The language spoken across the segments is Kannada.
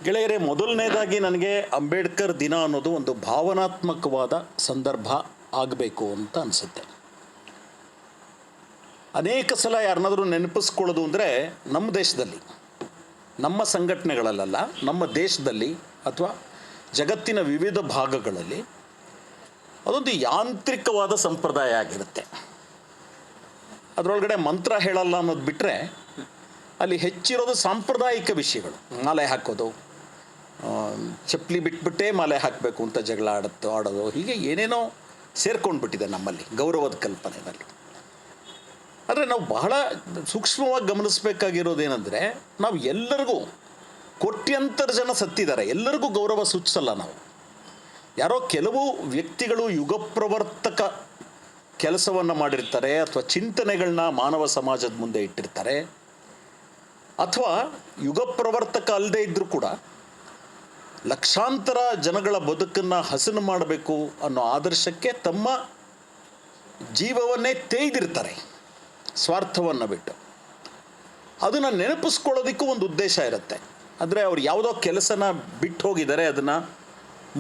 ಗೆಳೆಯರೇ, ಮೊದಲನೇದಾಗಿ ನನಗೆ ಅಂಬೇಡ್ಕರ್ ದಿನ ಅನ್ನೋದು ಒಂದು ಭಾವನಾತ್ಮಕವಾದ ಸಂದರ್ಭ ಆಗಬೇಕು ಅಂತ ಅನಿಸುತ್ತೆ. ಅನೇಕ ಸಲ ಯಾರನ್ನಾದರೂ ನೆನಪಿಸ್ಕೊಳ್ಳೋದು ಅಂದರೆ ನಮ್ಮ ದೇಶದಲ್ಲಿ, ನಮ್ಮ ಸಂಘಟನೆಗಳಲ್ಲ, ನಮ್ಮ ದೇಶದಲ್ಲಿ ಅಥವಾ ಜಗತ್ತಿನ ವಿವಿಧ ಭಾಗಗಳಲ್ಲಿ ಅದೊಂದು ಯಾಂತ್ರಿಕವಾದ ಸಂಪ್ರದಾಯ ಆಗಿರುತ್ತೆ. ಅದರೊಳಗಡೆ ಮಂತ್ರ ಹೇಳಲ್ಲ ಅನ್ನೋದು ಬಿಟ್ಟರೆ ಅಲ್ಲಿ ಹೆಚ್ಚಿರೋದು ಸಾಂಪ್ರದಾಯಿಕ ವಿಷಯಗಳು. ಮಾಲೆ ಹಾಕೋದು, ಚಪ್ಪಲಿ ಬಿಟ್ಬಿಟ್ಟೇ ಮಾಲೆ ಹಾಕಬೇಕು ಅಂತ ಜಗಳ ಆಡೋದು, ಹೀಗೆ ಏನೇನೋ ಸೇರ್ಕೊಂಡ್ಬಿಟ್ಟಿದೆ ನಮ್ಮಲ್ಲಿ ಗೌರವದ ಕಲ್ಪನೆಯಲ್ಲಿ. ಆದರೆ ನಾವು ಬಹಳ ಸೂಕ್ಷ್ಮವಾಗಿ ಗಮನಿಸಬೇಕಾಗಿರೋದೇನೆಂದರೆ, ನಾವು ಎಲ್ಲರಿಗೂ ಕೋಟ್ಯಂತರ ಜನ ಸತ್ತಿದ್ದಾರೆ, ಎಲ್ಲರಿಗೂ ಗೌರವ ಸೂಚಿಸಲ್ಲ ನಾವು. ಯಾರೋ ಕೆಲವು ವ್ಯಕ್ತಿಗಳು ಯುಗಪ್ರವರ್ತಕ ಕೆಲಸವನ್ನು ಮಾಡಿರ್ತಾರೆ, ಅಥವಾ ಚಿಂತನೆಗಳನ್ನ ಮಾನವ ಸಮಾಜದ ಮುಂದೆ ಇಟ್ಟಿರ್ತಾರೆ, ಅಥವಾ ಯುಗಪ್ರವರ್ತಕ ಅಲ್ಲದೆ ಇದ್ದರೂ ಕೂಡ ಲಕ್ಷಾಂತರ ಜನಗಳ ಬದುಕನ್ನು ಹಸನು ಮಾಡಬೇಕು ಅನ್ನೋ ಆದರ್ಶಕ್ಕೆ ತಮ್ಮ ಜೀವವನ್ನೇ ತೇಯ್ದಿರ್ತಾರೆ ಸ್ವಾರ್ಥವನ್ನು ಬಿಟ್ಟು. ಅದನ್ನು ನೆನಪಿಸ್ಕೊಳ್ಳೋದಕ್ಕೂ ಒಂದು ಉದ್ದೇಶ ಇರುತ್ತೆ. ಅಂದರೆ ಅವ್ರು ಯಾವುದೋ ಕೆಲಸನ ಬಿಟ್ಟು ಹೋಗಿದ್ದಾರೆ, ಅದನ್ನು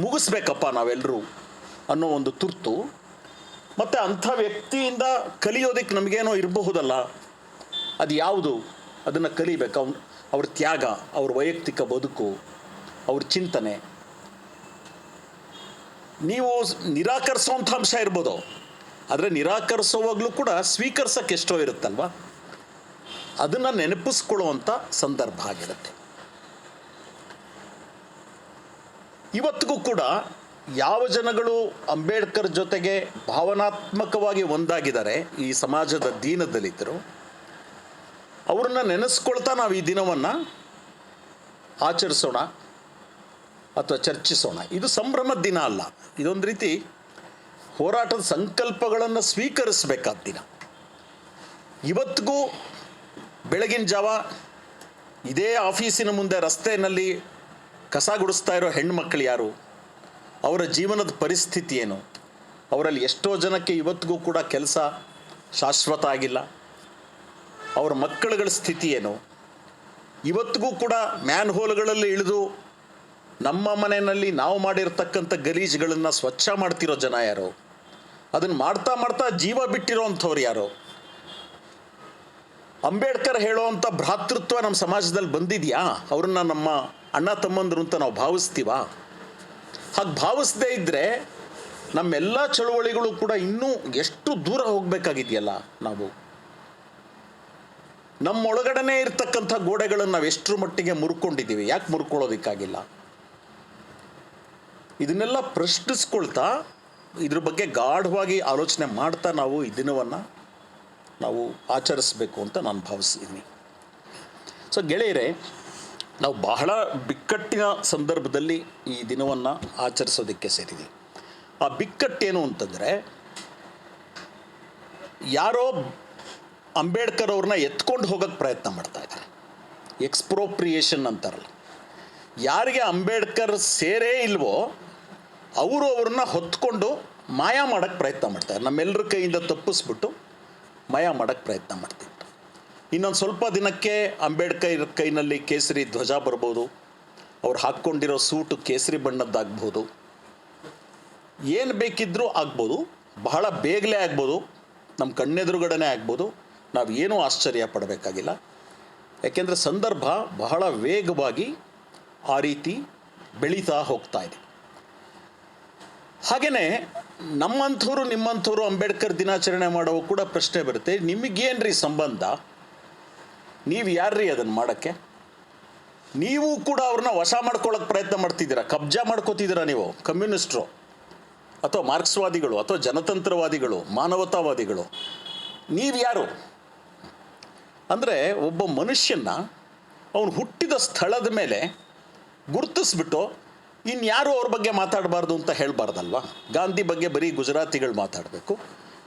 ಮುಗಿಸ್ಬೇಕಪ್ಪ ನಾವೆಲ್ಲರೂ ಅನ್ನೋ ಒಂದು ತುರ್ತು. ಮತ್ತು ಅಂಥ ವ್ಯಕ್ತಿಯಿಂದ ಕಲಿಯೋದಕ್ಕೆ ನಮಗೇನೋ ಇರಬಹುದಲ್ಲ, ಅದು ಯಾವುದು, ಅದನ್ನು ಕಲಿಬೇಕು. ಅವ್ರ ತ್ಯಾಗ, ಅವ್ರ ವೈಯಕ್ತಿಕ ಬದುಕು, ಅವ್ರ ಚಿಂತನೆ. ನೀವು ನಿರಾಕರಿಸೋವಂಥ ಅಂಶ ಇರ್ಬೋದು, ಆದರೆ ನಿರಾಕರಿಸೋವಾಗಲೂ ಕೂಡ ಸ್ವೀಕರಿಸೋಕ್ಕೆ ಎಷ್ಟೋ ಇರುತ್ತಲ್ವ, ಅದನ್ನು ನೆನಪಿಸ್ಕೊಳ್ಳುವಂಥ ಸಂದರ್ಭ ಆಗಿರುತ್ತೆ. ಇವತ್ತಿಗೂ ಕೂಡ ಯಾವ ಜನಗಳು ಅಂಬೇಡ್ಕರ್ ಜೊತೆಗೆ ಭಾವನಾತ್ಮಕವಾಗಿ ಒಂದಾಗಿದ್ದಾರೆ, ಈ ಸಮಾಜದ ದೀನದಲಿತರು, ಅವ್ರನ್ನ ನೆನೆಸ್ಕೊಳ್ತಾ ನಾವು ಈ ದಿನವನ್ನು ಆಚರಿಸೋಣ ಅಥವಾ ಚರ್ಚಿಸೋಣ. ಇದು ಸಂಭ್ರಮದ ದಿನ ಅಲ್ಲ, ಇದೊಂದು ರೀತಿ ಹೋರಾಟದ ಸಂಕಲ್ಪಗಳನ್ನು ಸ್ವೀಕರಿಸಬೇಕಾದ ದಿನ. ಇವತ್ತಿಗೂ ಬೆಳಗಿನ ಜಾವ ಇದೇ ಆಫೀಸಿನ ಮುಂದೆ ರಸ್ತೆಯಲ್ಲಿ ಕಸ ಗುಡಿಸ್ತಾ ಇರೋ ಹೆಣ್ಮಕ್ಳು ಯಾರು, ಅವರ ಜೀವನದ ಪರಿಸ್ಥಿತಿ ಏನು, ಅವರಲ್ಲಿ ಎಷ್ಟೋ ಜನಕ್ಕೆ ಇವತ್ತಿಗೂ ಕೂಡ ಕೆಲಸ ಶಾಶ್ವತ ಆಗಿಲ್ಲ, ಅವರ ಮಕ್ಕಳುಗಳ ಸ್ಥಿತಿ ಏನು, ಇವತ್ತಿಗೂ ಕೂಡ ಮ್ಯಾನ್ ಹೋಲ್ಗಳಲ್ಲಿ ಇಳಿದು ನಮ್ಮ ಮನೆಯಲ್ಲಿ ನಾವು ಮಾಡಿರ್ತಕ್ಕಂಥ ಗಲೀಜುಗಳನ್ನು ಸ್ವಚ್ಛ ಮಾಡ್ತಿರೋ ಜನ ಯಾರು, ಅದನ್ನು ಮಾಡ್ತಾ ಮಾಡ್ತಾ ಜೀವ ಬಿಟ್ಟಿರೋ ಅಂಥವ್ರು ಯಾರು. ಅಂಬೇಡ್ಕರ್ ಹೇಳೋವಂಥ ಭ್ರಾತೃತ್ವ ನಮ್ಮ ಸಮಾಜದಲ್ಲಿ ಬಂದಿದೆಯಾ? ಅವ್ರನ್ನ ನಮ್ಮ ಅಣ್ಣ ತಮ್ಮಂದರು ಅಂತ ನಾವು ಭಾವಿಸ್ತೀವ? ಹಾಗೆ ಭಾವಿಸದೇ ಇದ್ದರೆ ನಮ್ಮೆಲ್ಲ ಚಳುವಳಿಗಳು ಕೂಡ ಇನ್ನೂ ಎಷ್ಟು ದೂರ ಹೋಗಬೇಕಾಗಿದೆಯಲ್ಲ. ನಾವು ನಮ್ಮೊಳಗಡೆ ಇರ್ತಕ್ಕಂಥ ಗೋಡೆಗಳನ್ನು ನಾವು ಎಷ್ಟರ ಮಟ್ಟಿಗೆ ಮುರ್ಕೊಂಡಿದ್ದೀವಿ, ಯಾಕೆ ಮುರ್ಕೊಳ್ಳೋದಕ್ಕಾಗಿಲ್ಲ? ಇದನ್ನೆಲ್ಲ ಪ್ರಶ್ನಿಸ್ಕೊಳ್ತಾ ಇದ್ರ ಬಗ್ಗೆ ಗಾಢವಾಗಿ ಆಲೋಚನೆ ಮಾಡ್ತಾ ನಾವು ಈ ದಿನವನ್ನು ನಾವು ಆಚರಿಸಬೇಕು ಅಂತ ನಾನು ಭಾವಿಸಿದ್ದೀನಿ. ಸೊ ಗೆಳೆಯರೇ, ನಾವು ಬಹಳ ಬಿಕ್ಕಟ್ಟಿನ ಸಂದರ್ಭದಲ್ಲಿ ಈ ದಿನವನ್ನು ಆಚರಿಸೋದಕ್ಕೆ ಸೇರಿದ್ದೀವಿ. ಆ ಬಿಕ್ಕಟ್ಟೇನು ಅಂತಂದರೆ, ಯಾರೋ ಅಂಬೇಡ್ಕರ್ ಅವ್ರನ್ನ ಎತ್ಕೊಂಡು ಹೋಗೋಕ್ಕೆ ಪ್ರಯತ್ನ ಮಾಡ್ತಾ ಇದ್ದಾರೆ. ಎಕ್ಸ್ಪ್ರೋಪ್ರಿಯೇಷನ್ ಅಂತಾರಲ್ಲ, ಯಾರಿಗೆ ಅಂಬೇಡ್ಕರ್ ಸೇರೇ ಇಲ್ವೋ ಅವರು ಅವ್ರನ್ನ ಹೊತ್ಕೊಂಡು ಮಾಯ ಮಾಡೋಕ್ಕೆ ಪ್ರಯತ್ನ ಮಾಡ್ತಾರೆ. ನಮ್ಮೆಲ್ಲರ ಕೈಯಿಂದ ತಪ್ಪಿಸ್ಬಿಟ್ಟು ಮಾಯ ಮಾಡೋಕ್ಕೆ ಪ್ರಯತ್ನ ಮಾಡ್ತಿದ್ರು. ಇನ್ನೊಂದು ಸ್ವಲ್ಪ ದಿನಕ್ಕೆ ಅಂಬೇಡ್ಕರ್ ಕೈನಲ್ಲಿ ಕೇಸರಿ ಧ್ವಜ ಬರ್ಬೋದು, ಅವ್ರು ಹಾಕ್ಕೊಂಡಿರೋ ಸೂಟು ಕೇಸರಿ ಬಣ್ಣದ್ದಾಗ್ಬೋದು, ಏನು ಬೇಕಿದ್ರೂ ಆಗ್ಬೋದು, ಬಹಳ ಬೇಗಲೇ ಆಗ್ಬೋದು, ನಮ್ಮ ಕಣ್ಣೆದುರುಗಡೆ ಆಗ್ಬೋದು. ನಾವು ಏನೂ ಆಶ್ಚರ್ಯ ಪಡಬೇಕಾಗಿಲ್ಲ, ಯಾಕೆಂದರೆ ಸಂದರ್ಭ ಬಹಳ ವೇಗವಾಗಿ ಆ ರೀತಿ ಬೆಳೀತಾ ಹೋಗ್ತಾ ಇದೆ. ಹಾಗೆಯೇ ನಮ್ಮಂಥವ್ರು ನಿಮ್ಮಂಥವ್ರು ಅಂಬೇಡ್ಕರ್ ದಿನಾಚರಣೆ ಮಾಡೋ ಕೂಡ ಪ್ರಶ್ನೆ ಬರುತ್ತೆ, ನಿಮಗೇನ್ರಿ ಸಂಬಂಧ? ನೀವು ಯಾರ್ರೀ ಅದನ್ನು ಮಾಡೋಕ್ಕೆ? ನೀವು ಕೂಡ ಅವ್ರನ್ನ ವಶ ಮಾಡ್ಕೊಳ್ಳೋಕೆ ಪ್ರಯತ್ನ ಮಾಡ್ತಿದ್ದೀರಾ, ಕಬ್ಜಾ ಮಾಡ್ಕೋತಿದ್ದೀರಾ. ನೀವು ಕಮ್ಯುನಿಸ್ಟ್ರು ಅಥವಾ ಮಾರ್ಕ್ಸ್ವಾದಿಗಳು ಅಥವಾ ಜನತಂತ್ರವಾದಿಗಳು, ಮಾನವತಾವಾದಿಗಳು, ನೀವು ಯಾರು? ಅಂದರೆ ಒಬ್ಬ ಮನುಷ್ಯನ ಅವನು ಹುಟ್ಟಿದ ಸ್ಥಳದ ಮೇಲೆ ಗುರುತಿಸ್ಬಿಟ್ಟು ಇನ್ಯಾರು ಅವ್ರ ಬಗ್ಗೆ ಮಾತಾಡಬಾರ್ದು ಅಂತ ಹೇಳಬಾರ್ದಲ್ವ? ಗಾಂಧಿ ಬಗ್ಗೆ ಬರೀ ಗುಜರಾತಿಗಳು ಮಾತಾಡಬೇಕು,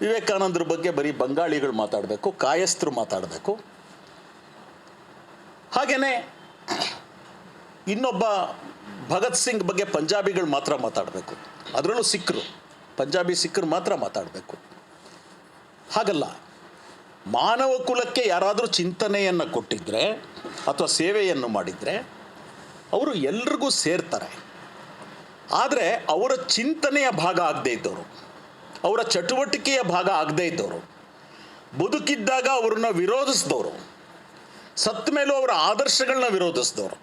ವಿವೇಕಾನಂದರ ಬಗ್ಗೆ ಬರೀ ಬಂಗಾಳಿಗಳು ಮಾತಾಡಬೇಕು, ಕಾಯಸ್ಥರು ಮಾತಾಡಬೇಕು. ಹಾಗೆಯೇ ಇನ್ನೊಬ್ಬ ಭಗತ್ ಸಿಂಗ್ ಬಗ್ಗೆ ಪಂಜಾಬಿಗಳು ಮಾತ್ರ ಮಾತಾಡಬೇಕು, ಅದರಲ್ಲೂ ಸಿಖ್ರು, ಪಂಜಾಬಿ ಸಿಖ್ರು ಮಾತ್ರ ಮಾತಾಡಬೇಕು. ಹಾಗಲ್ಲ, ಮಾನವ ಕುಲಕ್ಕೆ ಯಾರಾದರೂ ಚಿಂತನೆಯನ್ನು ಕೊಟ್ಟಿದ್ದರೆ ಅಥವಾ ಸೇವೆಯನ್ನು ಮಾಡಿದರೆ ಅವರು ಎಲ್ರಿಗೂ ಸೇರ್ತಾರೆ. ಆದರೆ ಅವರ ಚಿಂತನೆಯ ಭಾಗ ಆಗದೇ ಇದ್ದವರು, ಅವರ ಚಟುವಟಿಕೆಯ ಭಾಗ ಆಗದೇ ಇದ್ದವರು, ಬದುಕಿದ್ದಾಗ ಅವ್ರನ್ನ ವಿರೋಧಿಸಿದವರು, ಸತ್ತ ಮೇಲೂ ಅವರ ಆದರ್ಶಗಳನ್ನ ವಿರೋಧಿಸಿದವರು,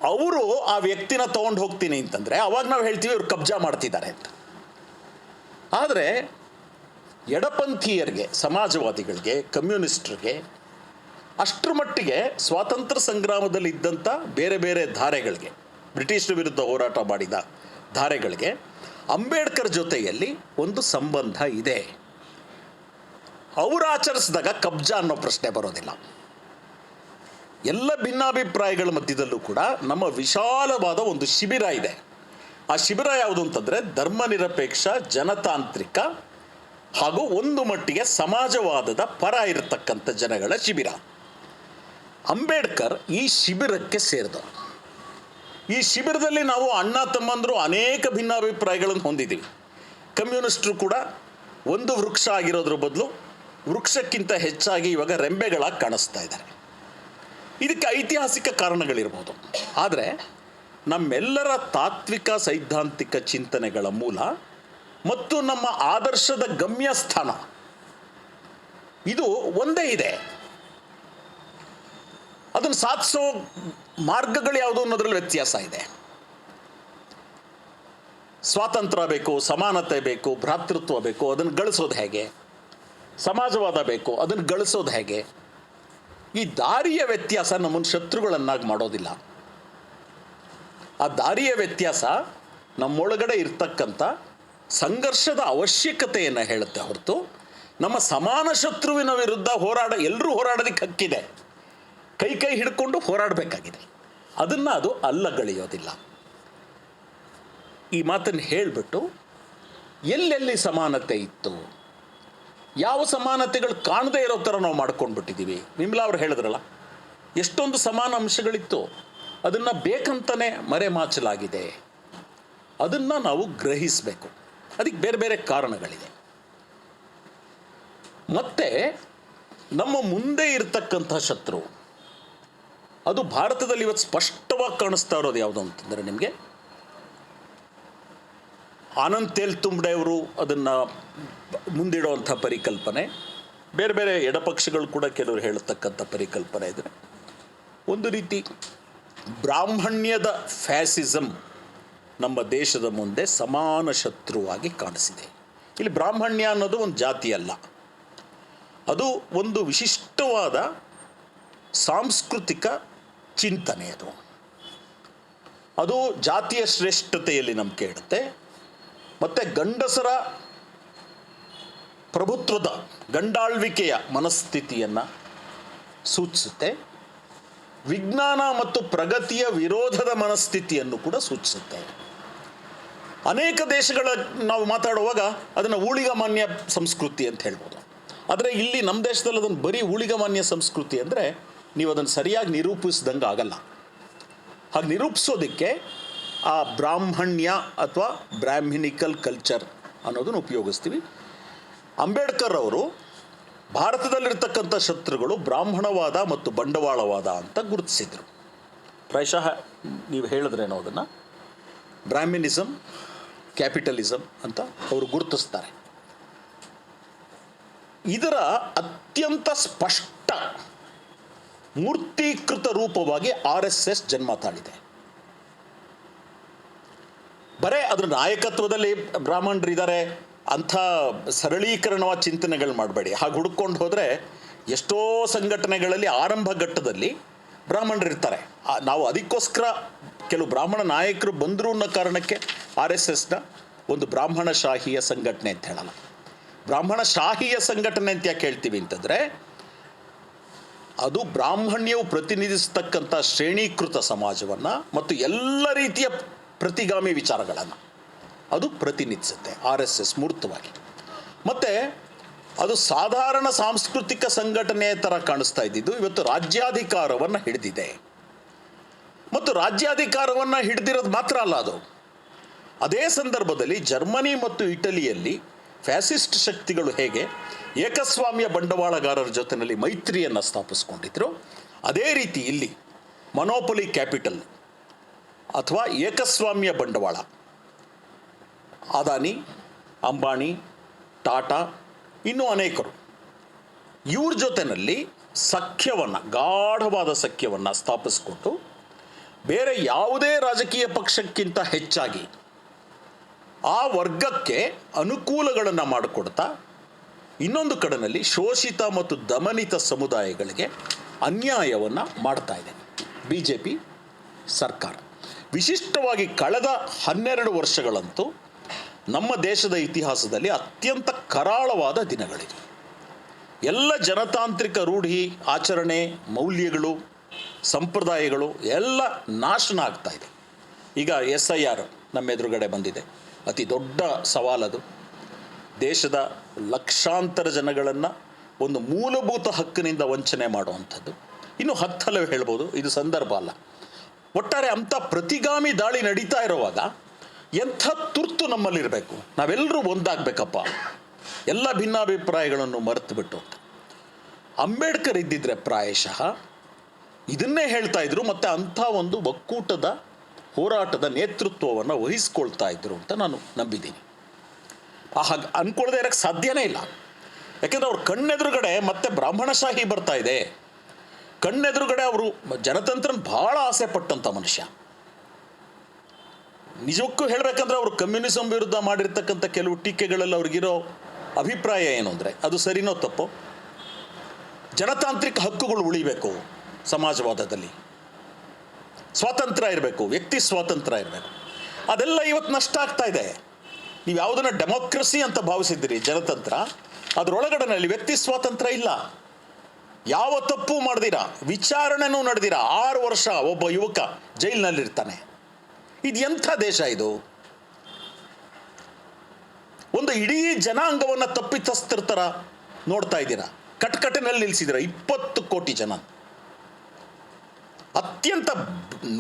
ಅವರು ಆ ವ್ಯಕ್ತಿನ ತೊಗೊಂಡು ಹೋಗ್ತೀನಿ ಅಂತಂದರೆ ಅವಾಗ ನಾವು ಹೇಳ್ತೀವಿ ಇವ್ರು ಕಬ್ಜಾ ಮಾಡ್ತಿದ್ದಾರೆ ಅಂತ. ಆದರೆ ಎಡಪಂಥೀಯರಿಗೆ, ಸಮಾಜವಾದಿಗಳಿಗೆ, ಕಮ್ಯುನಿಸ್ಟರಿಗೆ ಅಷ್ಟರ ಮಟ್ಟಿಗೆ ಸ್ವಾತಂತ್ರ್ಯ ಸಂಗ್ರಾಮದಲ್ಲಿ ಇದ್ದಂಥ ಬೇರೆ ಬೇರೆ ಧಾರೆಗಳಿಗೆ, ಬ್ರಿಟಿಷರ ವಿರುದ್ಧ ಹೋರಾಟ ಮಾಡಿದ ಧಾರೆಗಳಿಗೆ ಅಂಬೇಡ್ಕರ್ ಜೊತೆಯಲ್ಲಿ ಒಂದು ಸಂಬಂಧ ಇದೆ. ಅವರು ಆಚರಿಸಿದಾಗ ಕಬ್ಜಾ ಅನ್ನೋ ಪ್ರಶ್ನೆ ಬರೋದಿಲ್ಲ. ಎಲ್ಲ ಭಿನ್ನಾಭಿಪ್ರಾಯಗಳ ಮಧ್ಯದಲ್ಲೂ ಕೂಡ ನಮ್ಮ ವಿಶಾಲವಾದ ಒಂದು ಶಿಬಿರ ಇದೆ. ಆ ಶಿಬಿರ ಯಾವುದು ಅಂತಂದರೆ ಧರ್ಮನಿರಪೇಕ್ಷ, ಜನತಾಂತ್ರಿಕ ಹಾಗೂ ಒಂದು ಮಟ್ಟಿಗೆ ಸಮಾಜವಾದದ ಪರ ಇರತಕ್ಕಂಥ ಜನಗಳ ಶಿಬಿರ. ಅಂಬೇಡ್ಕರ್ ಈ ಶಿಬಿರಕ್ಕೆ ಸೇರಿದವರು. ಈ ಶಿಬಿರದಲ್ಲಿ ನಾವು ಅಣ್ಣ ತಮ್ಮಂದರು ಅನೇಕ ಭಿನ್ನಾಭಿಪ್ರಾಯಗಳನ್ನು ಹೊಂದಿದ್ದೀವಿ. ಕಮ್ಯುನಿಸ್ಟರು ಕೂಡ ಒಂದು ವೃಕ್ಷ ಆಗಿರೋದ್ರ ಬದಲು ವೃಕ್ಷಕ್ಕಿಂತ ಹೆಚ್ಚಾಗಿ ಇವಾಗ ರೆಂಬೆಗಳಾಗಿ ಕಾಣಿಸ್ತಾ ಇದ್ದಾರೆ. ಇದಕ್ಕೆ ಐತಿಹಾಸಿಕ ಕಾರಣಗಳಿರ್ಬೋದು. ಆದರೆ ನಮ್ಮೆಲ್ಲರ ತಾತ್ವಿಕ ಸೈದ್ಧಾಂತಿಕ ಚಿಂತನೆಗಳ ಮೂಲ ಮತ್ತು ನಮ್ಮ ಆದರ್ಶದ ಗಮ್ಯಸ್ಥಾನ ಇದು ಒಂದೇ ಇದೆ. ಅದನ್ನು ಸಾಧಿಸೋ ಮಾರ್ಗಗಳು ಯಾವುದು ಅನ್ನೋದ್ರಲ್ಲಿ ವ್ಯತ್ಯಾಸ ಇದೆ. ಸ್ವಾತಂತ್ರ್ಯ ಬೇಕು, ಸಮಾನತೆ ಬೇಕು, ಭ್ರಾತೃತ್ವ ಬೇಕು, ಅದನ್ನು ಗಳಿಸೋದು ಹೇಗೆ? ಸಮಾಜವಾದ ಬೇಕು, ಅದನ್ನು ಗಳಿಸೋದು ಹೇಗೆ? ಈ ದಾರಿಯ ವ್ಯತ್ಯಾಸ ನಮ್ಮನ್ನು ಶತ್ರುಗಳನ್ನಾಗಿ ಮಾಡೋದಿಲ್ಲ. ಆ ದಾರಿಯ ವ್ಯತ್ಯಾಸ ನಮ್ಮೊಳಗಡೆ ಇರ್ತಕ್ಕಂಥ ಸಂಘರ್ಷದ ಅವಶ್ಯಕತೆಯನ್ನು ಹೇಳುತ್ತೆ ಹೊರತು ನಮ್ಮ ಸಮಾನ ಶತ್ರುವಿನ ವಿರುದ್ಧ ಎಲ್ಲರೂ ಹೋರಾಡೋದಕ್ಕೆ ಹಕ್ಕಿದೆ. ಕೈ ಕೈ ಹಿಡ್ಕೊಂಡು ಹೋರಾಡಬೇಕಾಗಿದೆ. ಅದನ್ನು ಅದು ಅಲ್ಲಗಳೆಯೋದಿಲ್ಲ. ಈ ಮಾತನ್ನು ಹೇಳಿಬಿಟ್ಟು ಎಲ್ಲೆಲ್ಲಿ ಸಮಾನತೆ ಇತ್ತು, ಯಾವ ಸಮಾನತೆಗಳು ಕಾಣದೇ ಇರೋ ಥರ ನಾವು ಮಾಡ್ಕೊಂಡ್ಬಿಟ್ಟಿದ್ದೀವಿ. ವಿಮಲಾ ಅವರು ಹೇಳಿದ್ರಲ್ಲ, ಎಷ್ಟೊಂದು ಸಮಾನ ಅಂಶಗಳಿತ್ತು, ಅದನ್ನು ಬೇಕಂತಲೇ ಮರೆಮಾಚಲಾಗಿದೆ. ಅದನ್ನು ನಾವು ಗ್ರಹಿಸಬೇಕು. ಅದಕ್ಕೆ ಬೇರೆ ಬೇರೆ ಕಾರಣಗಳಿದೆ. ಮತ್ತು ನಮ್ಮ ಮುಂದೆ ಇರತಕ್ಕಂಥ ಶತ್ರು, ಅದು ಭಾರತದಲ್ಲಿ ಇವತ್ತು ಸ್ಪಷ್ಟವಾಗಿ ಕಾಣಿಸ್ತಾ ಇರೋದು ಯಾವುದು ಅಂತಂದರೆ, ನಿಮಗೆ ಆನಂದ್ ತೇಲ್ತುಂಬಡೆ ಅವರು ಅದನ್ನು ಮುಂದಿಡುವಂಥ ಪರಿಕಲ್ಪನೆ, ಬೇರೆ ಬೇರೆ ಎಡಪಕ್ಷಗಳು ಕೂಡ ಕೆಲವರು ಹೇಳತಕ್ಕಂಥ ಪರಿಕಲ್ಪನೆ ಇದ್ದರೆ, ಒಂದು ರೀತಿ ಬ್ರಾಹ್ಮಣ್ಯದ ಫ್ಯಾಸಿಸಮ್ ನಮ್ಮ ದೇಶದ ಮುಂದೆ ಸಮಾನ ಶತ್ರುವಾಗಿ ಕಾಣಿಸಿದೆ. ಇಲ್ಲಿ ಬ್ರಾಹ್ಮಣ್ಯ ಅನ್ನೋದು ಒಂದು ಜಾತಿ ಅಲ್ಲ, ಅದು ಒಂದು ವಿಶಿಷ್ಟವಾದ ಸಾಂಸ್ಕೃತಿಕ ಚಿಂತನೆ. ಅದು ಜಾತಿಯ ಶ್ರೇಷ್ಠತೆಯಲ್ಲಿ ನಂಬಿಕೆ ಇಡುತ್ತೆ. ಮತ್ತು ಗಂಡಸರ ಪ್ರಭುತ್ವದ, ಗಂಡಾಳ್ವಿಕೆಯ ಮನಸ್ಥಿತಿಯನ್ನು ಸೂಚಿಸುತ್ತೆ. ವಿಜ್ಞಾನ ಮತ್ತು ಪ್ರಗತಿಯ ವಿರೋಧದ ಮನಸ್ಥಿತಿಯನ್ನು ಕೂಡ ಸೂಚಿಸುತ್ತೆ. ಅನೇಕ ದೇಶಗಳ ನಾವು ಮಾತಾಡುವಾಗ ಅದನ್ನು ಊಳಿಗಮಾನ್ಯ ಸಂಸ್ಕೃತಿ ಅಂತ ಹೇಳ್ಬೋದು. ಆದರೆ ಇಲ್ಲಿ ನಮ್ಮ ದೇಶದಲ್ಲಿ ಅದನ್ನು ಬರೀ ಊಳಿಗಮಾನ್ಯ ಸಂಸ್ಕೃತಿ ಅಂದರೆ ನೀವು ಅದನ್ನು ಸರಿಯಾಗಿ ನಿರೂಪಿಸ್ದಂಗೆ ಆಗಲ್ಲ. ಹಾಗೆ ನಿರೂಪಿಸೋದಕ್ಕೆ ಆ ಬ್ರಾಹ್ಮಣ್ಯ ಅಥವಾ ಬ್ರಾಹ್ಮಿನಿಕಲ್ ಕಲ್ಚರ್ ಅನ್ನೋದನ್ನು ಉಪಯೋಗಿಸ್ತೀವಿ. ಅಂಬೇಡ್ಕರ್ ಅವರು ಭಾರತದಲ್ಲಿರ್ತಕ್ಕಂಥ ಶತ್ರುಗಳು ಬ್ರಾಹ್ಮಣವಾದ ಮತ್ತು ಬಂಡವಾಳವಾದ ಅಂತ ಗುರುತಿಸಿದರು. ಪ್ರಾಯಶಃ ನೀವು ಹೇಳಿದ್ರೇನೋ ಅದನ್ನು ಬ್ರಾಹ್ಮಿನಿಸಮ್, ಕ್ಯಾಪಿಟಲಿಸಮ್ ಅಂತ ಅವರು ಗುರುತಿಸ್ತಾರೆ. ಇದರ ಅತ್ಯಂತ ಸ್ಪಷ್ಟ ಮೂರ್ತೀಕೃತ ರೂಪವಾಗಿ RSS ಜನ್ಮ ತಾಳಿದೆ. ಬರೇ ಅದರ ನಾಯಕತ್ವದಲ್ಲಿ ಬ್ರಾಹ್ಮಣರಿದ್ದಾರೆ ಅಂಥ ಸರಳೀಕರಣವಾದ ಚಿಂತನೆಗಳು ಮಾಡಬೇಡಿ. ಹಾಗೆ ಹುಡುಕೊಂಡು ಹೋದರೆ ಎಷ್ಟೋ ಸಂಘಟನೆಗಳಲ್ಲಿ ಆರಂಭ ಘಟ್ಟದಲ್ಲಿ ಬ್ರಾಹ್ಮಣರಿರ್ತಾರೆ. ನಾವು ಅದಕ್ಕೋಸ್ಕರ ಕೆಲವು ಬ್ರಾಹ್ಮಣ ನಾಯಕರು ಬಂದರು ಅನ್ನೋ ಕಾರಣಕ್ಕೆ RSSನ ಒಂದು ಬ್ರಾಹ್ಮಣಶಾಹಿಯ ಸಂಘಟನೆ ಅಂತ ಹೇಳಲ್ಲ. ಬ್ರಾಹ್ಮಣಶಾಹಿಯ ಸಂಘಟನೆ ಅಂತ ಯಾಕೆ ಹೇಳ್ತೀವಿ ಅಂತಂದರೆ, ಅದು ಬ್ರಾಹ್ಮಣ್ಯವು ಪ್ರತಿನಿಧಿಸ್ತಕ್ಕಂಥ ಶ್ರೇಣೀಕೃತ ಸಮಾಜವನ್ನು ಮತ್ತು ಎಲ್ಲ ರೀತಿಯ ಪ್ರತಿಗಾಮಿ ವಿಚಾರಗಳನ್ನು ಅದು ಪ್ರತಿನಿಧಿಸುತ್ತೆ RSS ಮೂರ್ತವಾಗಿ. ಮತ್ತು ಅದು ಸಾಧಾರಣ ಸಾಂಸ್ಕೃತಿಕ ಸಂಘಟನೆಯ ಥರ ಕಾಣಿಸ್ತಾ ಇದ್ದಿದ್ದು ಇವತ್ತು ರಾಜ್ಯಾಧಿಕಾರವನ್ನು ಹಿಡಿದಿದೆ. ಮತ್ತು ರಾಜ್ಯಾಧಿಕಾರವನ್ನು ಹಿಡಿದಿರೋದು ಮಾತ್ರ ಅಲ್ಲ, ಅದು ಅದೇ ಸಂದರ್ಭದಲ್ಲಿ ಜರ್ಮನಿ ಮತ್ತು ಇಟಲಿಯಲ್ಲಿ ಫ್ಯಾಸಿಸ್ಟ್ ಶಕ್ತಿಗಳು ಹೇಗೆ ಏಕಸ್ವಾಮ್ಯ ಬಂಡವಾಳಗಾರರ ಜೊತೆಯಲ್ಲಿ ಮೈತ್ರಿಯನ್ನು ಸ್ಥಾಪಿಸ್ಕೊಂಡಿದ್ರು, ಅದೇ ರೀತಿ ಇಲ್ಲಿ ಮೊನೋಪೊಲಿ ಕ್ಯಾಪಿಟಲ್ ಅಥವಾ ಏಕಸ್ವಾಮ್ಯ ಬಂಡವಾಳ, ಅದಾನಿ, ಅಂಬಾನಿ, ಟಾಟಾ, ಇನ್ನೂ ಅನೇಕರು ಇವ್ರ ಜೊತೆಯಲ್ಲಿ ಸಖ್ಯವನ್ನು, ಗಾಢವಾದ ಸಖ್ಯವನ್ನು ಸ್ಥಾಪಿಸಿಕೊಟ್ಟು ಬೇರೆ ಯಾವುದೇ ರಾಜಕೀಯ ಪಕ್ಷಕ್ಕಿಂತ ಹೆಚ್ಚಾಗಿ ಆ ವರ್ಗಕ್ಕೆ ಅನುಕೂಲಗಳನ್ನು ಮಾಡಿಕೊಡ್ತಾ ಇನ್ನೊಂದು ಕಡೆಯಲ್ಲಿ ಶೋಷಿತ ಮತ್ತು ದಮನಿತ ಸಮುದಾಯಗಳಿಗೆ ಅನ್ಯಾಯವನ್ನು ಮಾಡ್ತಾ ಇದೆ ಬಿ ಜೆ ಪಿ ಸರ್ಕಾರ. ವಿಶಿಷ್ಟವಾಗಿ ಕಳೆದ 12 ವರ್ಷಗಳಂತೂ ನಮ್ಮ ದೇಶದ ಇತಿಹಾಸದಲ್ಲಿ ಅತ್ಯಂತ ಕರಾಳವಾದ ದಿನಗಳಿವೆ. ಎಲ್ಲ ಜನತಾಂತ್ರಿಕ ರೂಢಿ, ಆಚರಣೆ, ಮೌಲ್ಯಗಳು, ಸಂಪ್ರದಾಯಗಳು ಎಲ್ಲ ನಾಶನ ಆಗ್ತಾ ಇದೆ. ಈಗ SIR ನಮ್ಮ ಎದುರುಗಡೆ ಬಂದಿದೆ, ಅತಿ ದೊಡ್ಡ ಸವಾಲದು. ದೇಶದ ಲಕ್ಷಾಂತರ ಜನಗಳನ್ನು ಒಂದು ಮೂಲಭೂತ ಹಕ್ಕಿನಿಂದ ವಂಚನೆ ಮಾಡುವಂಥದ್ದು. ಇನ್ನು ಹತ್ತಲವೇ ಹೇಳ್ಬೋದು, ಇದು ಸಂದರ್ಭ ಅಲ್ಲ. ಒಟ್ಟಾರೆ ಅಂಥ ಪ್ರತಿಗಾಮಿ ದಾಳಿ ನಡೀತಾ ಇರುವಾಗ ಎಂಥ ತುರ್ತು ನಮ್ಮಲ್ಲಿರಬೇಕು, ನಾವೆಲ್ಲರೂ ಒಂದಾಗಬೇಕಪ್ಪ, ಎಲ್ಲ ಭಿನ್ನಾಭಿಪ್ರಾಯಗಳನ್ನು ಮರೆತು ಬಿಟ್ಟು ಅಂತ. ಅಂಬೇಡ್ಕರ್ ಇದ್ದಿದ್ರೆ ಪ್ರಾಯಶಃ ಇದನ್ನೇ ಹೇಳ್ತಾ ಇದ್ರು, ಮತ್ತು ಅಂಥ ಒಂದು ಒಕ್ಕೂಟದ ಹೋರಾಟದ ನೇತೃತ್ವವನ್ನು ವಹಿಸ್ಕೊಳ್ತಾ ಇದ್ರು ಅಂತ ನಾನು ನಂಬಿದ್ದೀನಿ. ಹಾಗೆ ಅಂದ್ಕೊಳ್ಳದೆ ಇರೋಕ್ಕೆ ಸಾಧ್ಯನೇ ಇಲ್ಲ. ಯಾಕೆಂದರೆ ಅವ್ರ ಕಣ್ಣೆದುರುಗಡೆ ಮತ್ತೆ ಬ್ರಾಹ್ಮಣಶಾಹಿ ಬರ್ತಾ ಇದೆ. ಕಣ್ಣೆದುರುಗಡೆ ಅವರು ಜನತಂತ್ರನ ಭಾಳ ಆಸೆ ಪಟ್ಟಂಥ ಮನುಷ್ಯ. ನಿಜಕ್ಕೂ ಹೇಳಬೇಕಂದ್ರೆ ಅವರು ಕಮ್ಯುನಿಸಂ ವಿರುದ್ಧ ಮಾಡಿರ್ತಕ್ಕಂಥ ಕೆಲವು ಟೀಕೆಗಳಲ್ಲಿ ಅವ್ರಿಗಿರೋ ಅಭಿಪ್ರಾಯ ಏನು ಅಂದರೆ, ಅದು ಸರಿನೋ ತಪ್ಪೋ, ಜನತಾಂತ್ರಿಕ ಹಕ್ಕುಗಳು ಉಳಿಬೇಕು, ಸಮಾಜವಾದದಲ್ಲಿ ಸ್ವಾತಂತ್ರ್ಯ ಇರಬೇಕು, ವ್ಯಕ್ತಿ ಸ್ವಾತಂತ್ರ್ಯ ಇರಬೇಕು. ಅದೆಲ್ಲ ಇವತ್ತು ನಷ್ಟ ಆಗ್ತಾ ಇದೆ. ನೀವು ಯಾವುದನ್ನು ಡೆಮೋಕ್ರಸಿ ಅಂತ ಭಾವಿಸಿದ್ದೀರಿ, ಜನತಂತ್ರ, ಅದರೊಳಗಡೆನಲ್ಲಿ ವ್ಯಕ್ತಿ ಸ್ವಾತಂತ್ರ್ಯ ಇಲ್ಲ. ಯಾವ ತಪ್ಪು ಮಾಡ್ದಿರ, ವಿಚಾರಣೆನೂ ನಡೆದಿರ 6 ವರ್ಷ ಒಬ್ಬ ಯುವಕ ಜೈಲಿನಲ್ಲಿರ್ತಾನೆ. ಇದು ಎಂಥ ದೇಶ ಇದು? ಒಂದು ಇಡೀ ಜನಾಂಗವನ್ನು ತಪ್ಪಿತಸ್ಥರ ಥರ ನೋಡ್ತಾ ಇದ್ದೀರಾ. ಕಟ್ಕಟ್ಟಿನಲ್ಲಿ ನಿಲ್ಲಿಸಿದ್ದೀರ 20 ಕೋಟಿ ಜನ. ಅತ್ಯಂತ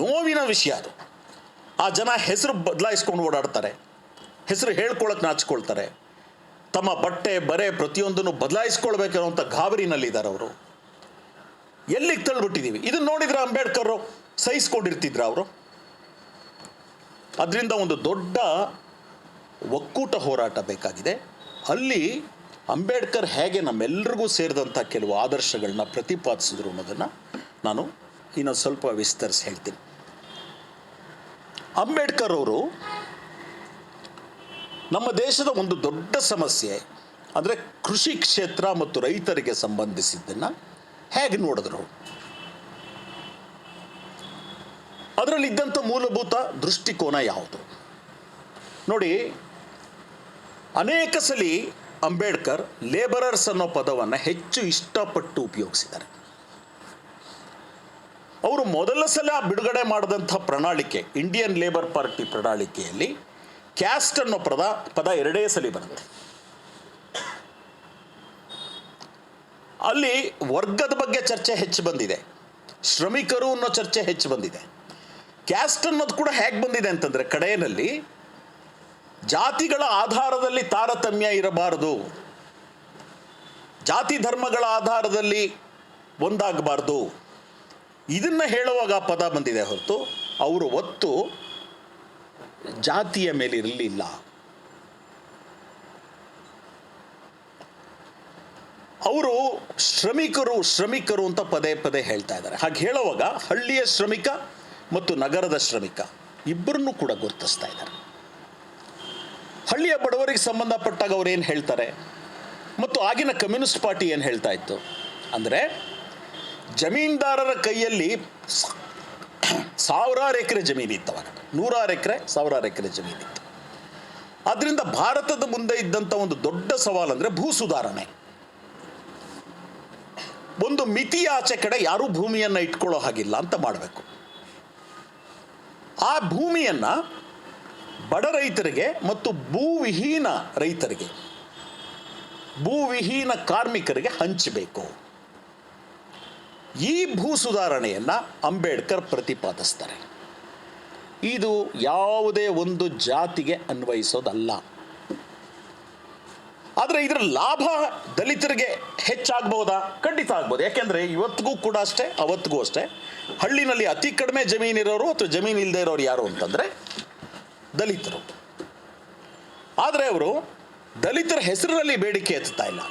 ನೋವಿನ ವಿಷಯ ಅದು. ಆ ಜನ ಹೆಸರು ಬದಲಾಯಿಸ್ಕೊಂಡು ಓಡಾಡ್ತಾರೆ, ಹೆಸರು ಹೇಳ್ಕೊಳಕ್ಕೆ ನಾಚಿಕೊಳ್ತಾರೆ, ತಮ್ಮ ಬಟ್ಟೆ ಬರೆ ಪ್ರತಿಯೊಂದನ್ನು ಬದಲಾಯಿಸ್ಕೊಳ್ಬೇಕಿರೋಂಥ ಗಾಬರಿನಲ್ಲಿದ್ದಾರೆ ಅವರು. ಎಲ್ಲಿಗೆ ತಳ್ಳಿಬಿಟ್ಟಿದ್ದೀವಿ? ಇದನ್ನು ನೋಡಿದ್ರೆ ಅಂಬೇಡ್ಕರ್ ಸಹಿಸ್ಕೊಂಡಿರ್ತಿದ್ರ ಅವರು? ಅದರಿಂದ ಒಂದು ದೊಡ್ಡ ಒಕ್ಕೂಟ ಹೋರಾಟ ಬೇಕಾಗಿದೆ. ಅಲ್ಲಿ ಅಂಬೇಡ್ಕರ್ ಹೇಗೆ ನಮ್ಮೆಲ್ಲರಿಗೂ ಸೇರಿದಂಥ ಕೆಲವು ಆದರ್ಶಗಳನ್ನ ಪ್ರತಿಪಾದಿಸಿದ್ರು ಅನ್ನೋದನ್ನು ನಾನು ಇನ್ನೊಂದು ಸ್ವಲ್ಪ ವಿಸ್ತರಿಸಿ ಹೇಳ್ತೀನಿ. ಅಂಬೇಡ್ಕರ್ ಅವರು ನಮ್ಮ ದೇಶದ ಒಂದು ದೊಡ್ಡ ಸಮಸ್ಯೆ ಅಂದರೆ ಕೃಷಿ ಕ್ಷೇತ್ರ ಮತ್ತು ರೈತರಿಗೆ ಸಂಬಂಧಿಸಿದ್ದನ್ನು ಹೇಗೆ ನೋಡಿದ್ರು, ಅದರಲ್ಲಿದ್ದಂಥ ಮೂಲಭೂತ ದೃಷ್ಟಿಕೋನ ಯಾವುದು ನೋಡಿ. ಅನೇಕ ಸಲ ಅಂಬೇಡ್ಕರ್ ಲೇಬರರ್ಸ್ ಅನ್ನೋ ಪದವನ್ನು ಹೆಚ್ಚು ಇಷ್ಟಪಟ್ಟು ಉಪಯೋಗಿಸಿದ್ದಾರೆ. ಅವರು ಮೊದಲ ಸಲ ಬಿಡುಗಡೆ ಮಾಡಿದಂಥ ಪ್ರಣಾಳಿಕೆ, ಇಂಡಿಯನ್ ಲೇಬರ್ ಪಾರ್ಟಿ ಪ್ರಣಾಳಿಕೆಯಲ್ಲಿ ಕ್ಯಾಸ್ಟ್ ಅನ್ನೋ ಪದ 2 ಸಲ ಬರುತ್ತೆ. ಅಲ್ಲಿ ವರ್ಗದ ಬಗ್ಗೆ ಚರ್ಚೆ ಹೆಚ್ಚು ಬಂದಿದೆ, ಶ್ರಮಿಕರು ಅನ್ನೋ ಚರ್ಚೆ ಹೆಚ್ಚು ಬಂದಿದೆ. ಕ್ಯಾಸ್ಟ್ ಅನ್ನೋದು ಕೂಡ ಹೇಗೆ ಬಂದಿದೆ ಅಂತಂದರೆ, ಕಡೆಯಲ್ಲಿ ಜಾತಿಗಳ ಆಧಾರದಲ್ಲಿ ತಾರತಮ್ಯ ಇರಬಾರದು, ಜಾತಿ ಧರ್ಮಗಳ ಆಧಾರದಲ್ಲಿ ಒಂದಾಗಬಾರ್ದು, ಇದನ್ನು ಹೇಳುವಾಗ ಪದ ಬಂದಿದೆ ಹೊರತು ಅವರು ಒತ್ತು ಜಾತಿಯ ಮೇಲೆ ಇರಲಿಲ್ಲ. ಅವರು ಶ್ರಮಿಕರು ಅಂತ ಪದೇ ಪದೇ ಹೇಳ್ತಾ ಇದ್ದಾರೆ. ಹಾಗೆ ಹೇಳುವಾಗ ಹಳ್ಳಿಯ ಶ್ರಮಿಕ ಮತ್ತು ನಗರದ ಶ್ರಮಿಕ ಇಬ್ಬರನ್ನೂ ಕೂಡ ಗುರುತಿಸ್ತಾ ಇದ್ದಾರೆ. ಹಳ್ಳಿಯ ಬಡವರಿಗೆ ಸಂಬಂಧಪಟ್ಟಾಗ ಅವ್ರು ಏನು ಹೇಳ್ತಾರೆ, ಮತ್ತು ಆಗಿನ ಕಮ್ಯುನಿಸ್ಟ್ ಪಾರ್ಟಿ ಏನು ಹೇಳ್ತಾ ಇತ್ತು ಅಂದರೆ, ಜಮೀನ್ದಾರರ ಕೈಯಲ್ಲಿ 1000 ಎಕರೆ ಜಮೀನಿತ್ತು. ಅವಾಗ 100 ಎಕರೆ 1000 ಎಕರೆ ಜಮೀನಿತ್ತು. ಆದ್ದರಿಂದ ಭಾರತದ ಮುಂದೆ ಇದ್ದಂಥ ಒಂದು ದೊಡ್ಡ ಸವಾಲು ಅಂದರೆ ಭೂ ಸುಧಾರಣೆ. ಒಂದು ಮಿತಿಯ ಆಚೆ ಕಡೆ ಯಾರೂ ಭೂಮಿಯನ್ನು ಇಟ್ಕೊಳ್ಳೋ ಹಾಗಿಲ್ಲ ಅಂತ ಮಾಡಬೇಕು. ಆ ಭೂಮಿಯನ್ನು ಬಡ ರೈತರಿಗೆ ಮತ್ತು ಭೂವಿಹೀನ ರೈತರಿಗೆ, ಭೂವಿಹೀನ ಕಾರ್ಮಿಕರಿಗೆ ಹಂಚಬೇಕು. ಈ ಭೂ ಸುಧಾರಣೆಯನ್ನು ಅಂಬೇಡ್ಕರ್ ಪ್ರತಿಪಾದಿಸ್ತಾರೆ. ಇದು ಯಾವುದೇ ಒಂದು ಜಾತಿಗೆ ಅನ್ವಯಿಸೋದಲ್ಲ. ಆದರೆ ಇದರ ಲಾಭ ದಲಿತರಿಗೆ ಹೆಚ್ಚಾಗ್ಬೋದಾ? ಖಂಡಿತ ಆಗ್ಬೋದು. ಯಾಕೆಂದರೆ ಇವತ್ತಿಗೂ ಕೂಡ ಅಷ್ಟೇ, ಅವತ್ತಿಗೂ ಅಷ್ಟೇ, ಹಳ್ಳಿನಲ್ಲಿ ಅತಿ ಕಡಿಮೆ ಜಮೀನಿರೋರು ಅಥವಾ ಜಮೀನು ಇಲ್ಲದೆ ಇರೋರು ಯಾರು ಅಂತಂದರೆ ದಲಿತರು. ಆದರೆ ಅವರು ದಲಿತರ ಹೆಸರಿನಲ್ಲಿ ಬೇಡಿಕೆ ಎತ್ತುತ್ತಾ ಇಲ್ಲ.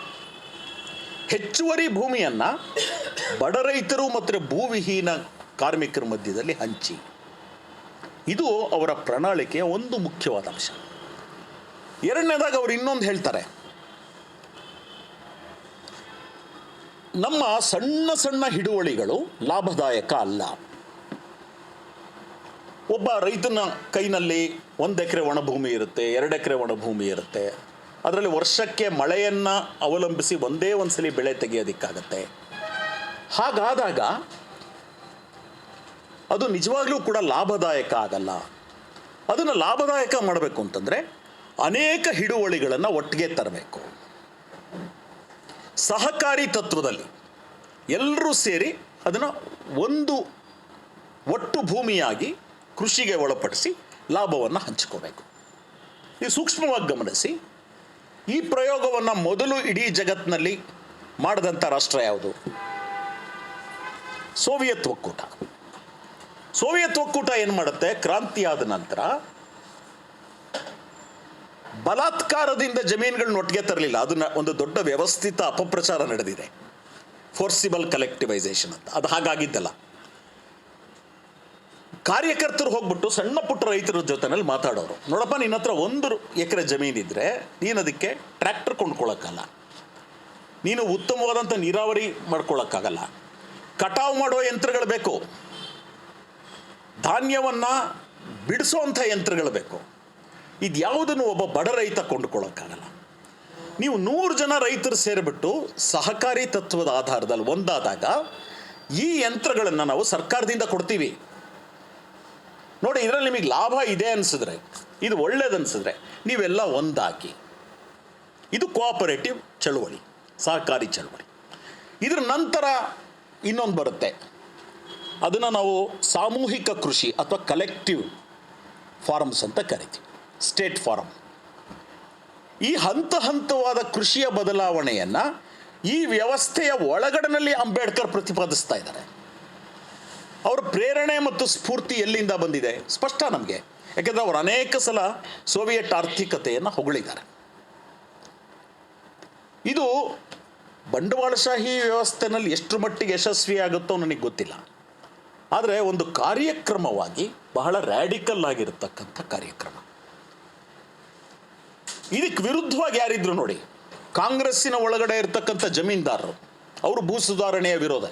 ಹೆಚ್ಚುವರಿ ಭೂಮಿಯನ್ನು ಬಡ ರೈತರು ಮತ್ತು ಭೂವಿಹೀನ ಕಾರ್ಮಿಕರ ಮಧ್ಯದಲ್ಲಿ ಹಂಚಿ, ಇದು ಅವರ ಪ್ರಣಾಳಿಕೆಯ ಒಂದು ಮುಖ್ಯವಾದ ಅಂಶ. ಎರಡನೇದಾಗಿ ಅವರು ಇನ್ನೊಂದು ಹೇಳ್ತಾರೆ, ನಮ್ಮ ಸಣ್ಣ ಸಣ್ಣ ಹಿಡುವಳಿಗಳು ಲಾಭದಾಯಕ ಅಲ್ಲ. ಒಬ್ಬ ರೈತನ ಕೈನಲ್ಲಿ 1 ಎಕರೆ ಒಣಭೂಮಿ ಇರುತ್ತೆ, 2 ಎಕರೆ ಒಣಭೂಮಿ ಇರುತ್ತೆ. ಅದರಲ್ಲಿ ವರ್ಷಕ್ಕೆ ಮಳೆಯನ್ನು ಅವಲಂಬಿಸಿ ಒಂದೇ ಒಂದು ಸಲ ಬೆಳೆ ತೆಗೆಯೋದಕ್ಕಾಗತ್ತೆ. ಹಾಗಾದಾಗ ಅದು ನಿಜವಾಗ್ಲೂ ಕೂಡ ಲಾಭದಾಯಕ ಆಗಲ್ಲ. ಅದನ್ನು ಲಾಭದಾಯಕ ಮಾಡಬೇಕು ಅಂತಂದರೆ ಅನೇಕ ಹಿಡುವಳಿಗಳನ್ನು ಒಟ್ಟಿಗೆ ತರಬೇಕು. ಸಹಕಾರಿ ತತ್ವದಲ್ಲಿ ಎಲ್ಲರೂ ಸೇರಿ ಅದನ್ನು ಒಂದು ಒಟ್ಟು ಭೂಮಿಯಾಗಿ ಕೃಷಿಗೆ ಒಳಪಡಿಸಿ ಲಾಭವನ್ನು ಹಂಚ್ಕೋಬೇಕು. ನೀವು ಸೂಕ್ಷ್ಮವಾಗಿ ಗಮನಿಸಿ, ಈ ಪ್ರಯೋಗವನ್ನು ಮೊದಲು ಇಡೀ ಜಗತ್ತಿನಲ್ಲಿ ಮಾಡಿದಂಥ ರಾಷ್ಟ್ರ ಯಾವುದು? ಸೋವಿಯತ್ ಒಕ್ಕೂಟ. ಸೋವಿಯತ್ ಒಕ್ಕೂಟ ಏನು ಮಾಡುತ್ತೆ? ಕ್ರಾಂತಿಯಾದ ನಂತರ ಬಲಾತ್ಕಾರದಿಂದ ಜಮೀನುಗಳನ್ನ ಒಟ್ಟಿಗೆ ತರಲಿಲ್ಲ. ಅದನ್ನ ಒಂದು ದೊಡ್ಡ ವ್ಯವಸ್ಥಿತ ಅಪಪ್ರಚಾರ ನಡೆದಿದೆ, ಫೋರ್ಸಿಬಲ್ ಕಲೆಕ್ಟಿವೈಸೇಷನ್ ಅಂತ. ಅದು ಹಾಗಾಗಿದ್ದಲ್ಲ. ಕಾರ್ಯಕರ್ತರು ಹೋಗ್ಬಿಟ್ಟು ಸಣ್ಣ ಪುಟ್ಟ ರೈತರ ಜೊತೆನಲ್ಲಿ ಮಾತಾಡೋರು, ನೋಡಪ್ಪ, ನಿನ್ನ ಹತ್ರ 1 ಎಕರೆ ಜಮೀನಿದ್ರೆ ನೀನು ಅದಕ್ಕೆ ಟ್ರ್ಯಾಕ್ಟರ್ ಕೊಂಡ್ಕೊಳ್ಳೋಕ್ಕಲ್ಲ, ನೀನು ಉತ್ತಮವಾದಂಥ ನೀರಾವರಿ ಮಾಡ್ಕೊಳ್ಳೋಕ್ಕಾಗಲ್ಲ, ಕಟಾವು ಮಾಡೋ ಯಂತ್ರಗಳು ಬೇಕು, ಧಾನ್ಯವನ್ನು ಬಿಡಿಸೋವಂಥ ಯಂತ್ರಗಳು ಬೇಕು. ಇದ್ಯಾವುದನ್ನು ಒಬ್ಬ ಬಡ ರೈತ ಕೊಂಡುಕೊಳ್ಳೋಕ್ಕಾಗಲ್ಲ. ನೀವು 100 ಜನ ರೈತರು ಸೇರಿಬಿಟ್ಟು ಸಹಕಾರಿ ತತ್ವದ ಆಧಾರದಲ್ಲಿ ಒಂದಾದಾಗ ಈ ಯಂತ್ರಗಳನ್ನು ನಾವು ಸರ್ಕಾರದಿಂದ ಕೊಡ್ತೀವಿ. ನೋಡಿ, ಇದರಲ್ಲಿ ನಿಮಗೆ ಲಾಭ ಇದೆ ಅನಿಸಿದ್ರೆ, ಇದು ಒಳ್ಳೇದನ್ಸಿದ್ರೆ ನೀವೆಲ್ಲ ಒಂದಾಗಿ, ಇದು ಕೋಆಪರೇಟಿವ್ ಚಳುವಳಿ, ಸಹಕಾರಿ ಚಳುವಳಿ. ಇದರ ನಂತರ ಇನ್ನೊಂದು ಬರುತ್ತೆ, ಅದನ್ನು ನಾವು ಸಾಮೂಹಿಕ ಕೃಷಿ ಅಥವಾ ಕಲೆಕ್ಟಿವ್ ಫಾರ್ಮ್ಸ್ ಅಂತ ಕರಿತೀವಿ, ಸ್ಟೇಟ್ ಫಾರಮ್. ಈ ಹಂತವಾದ ಕೃಷಿಯ ಬದಲಾವಣೆಯನ್ನು ಈ ವ್ಯವಸ್ಥೆಯ ಒಳಗಡೆನಲ್ಲಿ ಅಂಬೇಡ್ಕರ್ ಪ್ರತಿಪಾದಿಸ್ತಾ ಇದ್ದಾರೆ. ಅವರ ಪ್ರೇರಣೆ ಮತ್ತು ಸ್ಫೂರ್ತಿ ಎಲ್ಲಿಂದ ಬಂದಿದೆ ಸ್ಪಷ್ಟ ನಮಗೆ. ಯಾಕೆಂದರೆ ಅವರು ಅನೇಕ ಸಲ ಸೋವಿಯಟ್ ಆರ್ಥಿಕತೆಯನ್ನು ಹೊಗಳಿದ್ದಾರೆ. ಇದು ಬಂಡವಾಳಶಾಹಿ ವ್ಯವಸ್ಥೆನಲ್ಲಿ ಎಷ್ಟು ಮಟ್ಟಿಗೆ ಯಶಸ್ವಿಯಾಗುತ್ತೋ ನನಗೆ ಗೊತ್ತಿಲ್ಲ. ಆದರೆ ಒಂದು ಕಾರ್ಯಕ್ರಮವಾಗಿ ಬಹಳ ರ್ಯಾಡಿಕಲ್ ಆಗಿರತಕ್ಕಂಥ ಕಾರ್ಯಕ್ರಮ. ಇದಕ್ಕೆ ವಿರುದ್ಧವಾಗಿ ಯಾರಿದ್ರು ನೋಡಿ, ಕಾಂಗ್ರೆಸ್ಸಿನ ಒಳಗಡೆ ಇರತಕ್ಕಂಥ ಜಮೀನ್ದಾರರು, ಅವರು ಭೂ ಸುಧಾರಣೆಯ ವಿರೋಧ.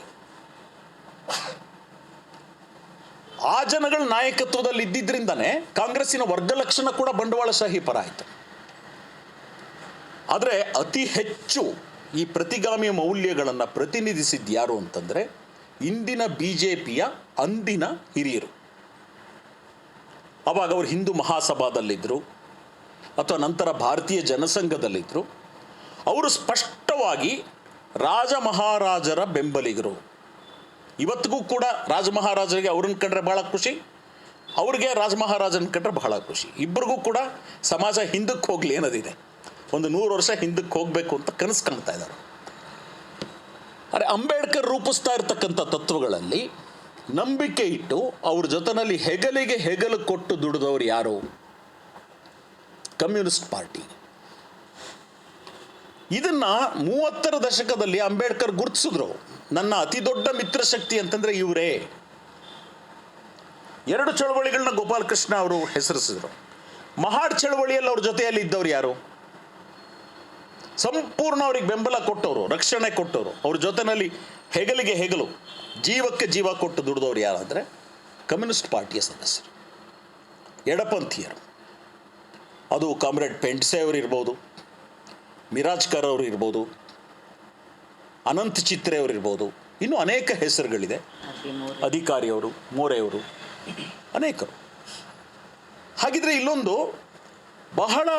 ಆ ಜನಗಳ ನಾಯಕತ್ವದಲ್ಲಿ ಇದ್ದಿದ್ದರಿಂದನೇ ಕಾಂಗ್ರೆಸ್ಸಿನ ವರ್ಗಲಕ್ಷಣ ಕೂಡ ಬಂಡವಾಳಶಾಹಿ ಪರ ಆಯಿತು. ಆದರೆ ಅತಿ ಹೆಚ್ಚು ಈ ಪ್ರತಿಗಾಮಿ ಮೌಲ್ಯಗಳನ್ನು ಪ್ರತಿನಿಧಿಸಿದ್ದು ಯಾರು ಅಂತಂದರೆ ಇಂದಿನ BJPಯ ಅಂದಿನ ಹಿರಿಯರು. ಅವಾಗ ಅವರು ಹಿಂದೂ ಮಹಾಸಭಾದಲ್ಲಿದ್ದರು ಅಥವಾ ನಂತರ ಭಾರತೀಯ ಜನಸಂಘದಲ್ಲಿದ್ದರು. ಅವರು ಸ್ಪಷ್ಟವಾಗಿ ರಾಜಮಹಾರಾಜರ ಬೆಂಬಲಿಗರು. ಇವತ್ತಿಗೂ ಕೂಡ ರಾಜಮಹಾರಾಜರಿಗೆ ಅವ್ರನ್ನ ಕಂಡ್ರೆ ಬಹಳ ಖುಷಿ, ಅವ್ರಿಗೆ ರಾಜಮಹಾರಾಜನ ಕಂಡ್ರೆ ಬಹಳ ಖುಷಿ. ಇಬ್ಬರಿಗೂ ಕೂಡ ಸಮಾಜ ಹಿಂದಕ್ಕೆ ಹೋಗಲಿ ಅನ್ನೋದಿದೆ, ಒಂದು 100 ವರ್ಷ ಹಿಂದಕ್ಕೆ ಹೋಗಬೇಕು ಅಂತ ಕನಸು ಕಾಣ್ತಾ ಇದ್ದಾರೆ. ಆದರೆ ಅಂಬೇಡ್ಕರ್ ರೂಪಿಸ್ತಾ ಇರ್ತಕ್ಕಂಥ ತತ್ವಗಳಲ್ಲಿ ನಂಬಿಕೆ ಇಟ್ಟು ಅವ್ರ ಜೊತೆಯಲ್ಲಿ ಹೆಗಲಿಗೆ ಹೆಗಲು ಕೊಟ್ಟು ದುಡಿದವರು ಯಾರು? Communist party. ಇದನ್ನು 30ರ ದಶಕದಲ್ಲಿ ಅಂಬೇಡ್ಕರ್ ಗುರುತಿಸಿದ್ರು. ನನ್ನ ಅತಿ ದೊಡ್ಡ ಮಿತ್ರಶಕ್ತಿ ಅಂತಂದರೆ ಇವರೇ. 2 ಚಳವಳಿಗಳನ್ನ ಗೋಪಾಲಕೃಷ್ಣ ಅವರು ಹೆಸರಿಸಿದ್ರು. ಮಹಾಡ್ ಚಳವಳಿಯಲ್ಲಿ ಅವ್ರ ಜೊತೆಯಲ್ಲಿ ಇದ್ದವ್ರು ಯಾರು? ಸಂಪೂರ್ಣ ಅವ್ರಿಗೆ ಬೆಂಬಲ ಕೊಟ್ಟವರು, ರಕ್ಷಣೆ ಕೊಟ್ಟವರು, ಅವ್ರ ಜೊತೆಯಲ್ಲಿ ಹೆಗಲಿಗೆ ಹೆಗಲು, ಜೀವಕ್ಕೆ ಜೀವ ಕೊಟ್ಟು ದುಡಿದವ್ರು ಯಾರಾದರೆ ಕಮ್ಯುನಿಸ್ಟ್ ಪಾರ್ಟಿಯ ಸದಸ್ಯರು, ಎಡಪಂಥೀಯರು. ಅದು ಕಾಮ್ರೇಡ್ ಪೆಂಡ್ಸೆ ಅವರು ಇರ್ಬೋದು, ಮಿರಾಜ್ಕರ್ ಅವರು ಇರ್ಬೋದು, ಅನಂತ್ ಚಿತ್ರೆ ಅವರು ಇರ್ಬೋದು, ಇನ್ನೂ ಅನೇಕ ಹೆಸರುಗಳಿದೆ, ಅಧಿಕಾರಿಯವರು, ಮೋರೆಯವರು, ಅನೇಕರು. ಹಾಗಿದ್ರೆ ಇಲ್ಲೊಂದು ಬಹಳ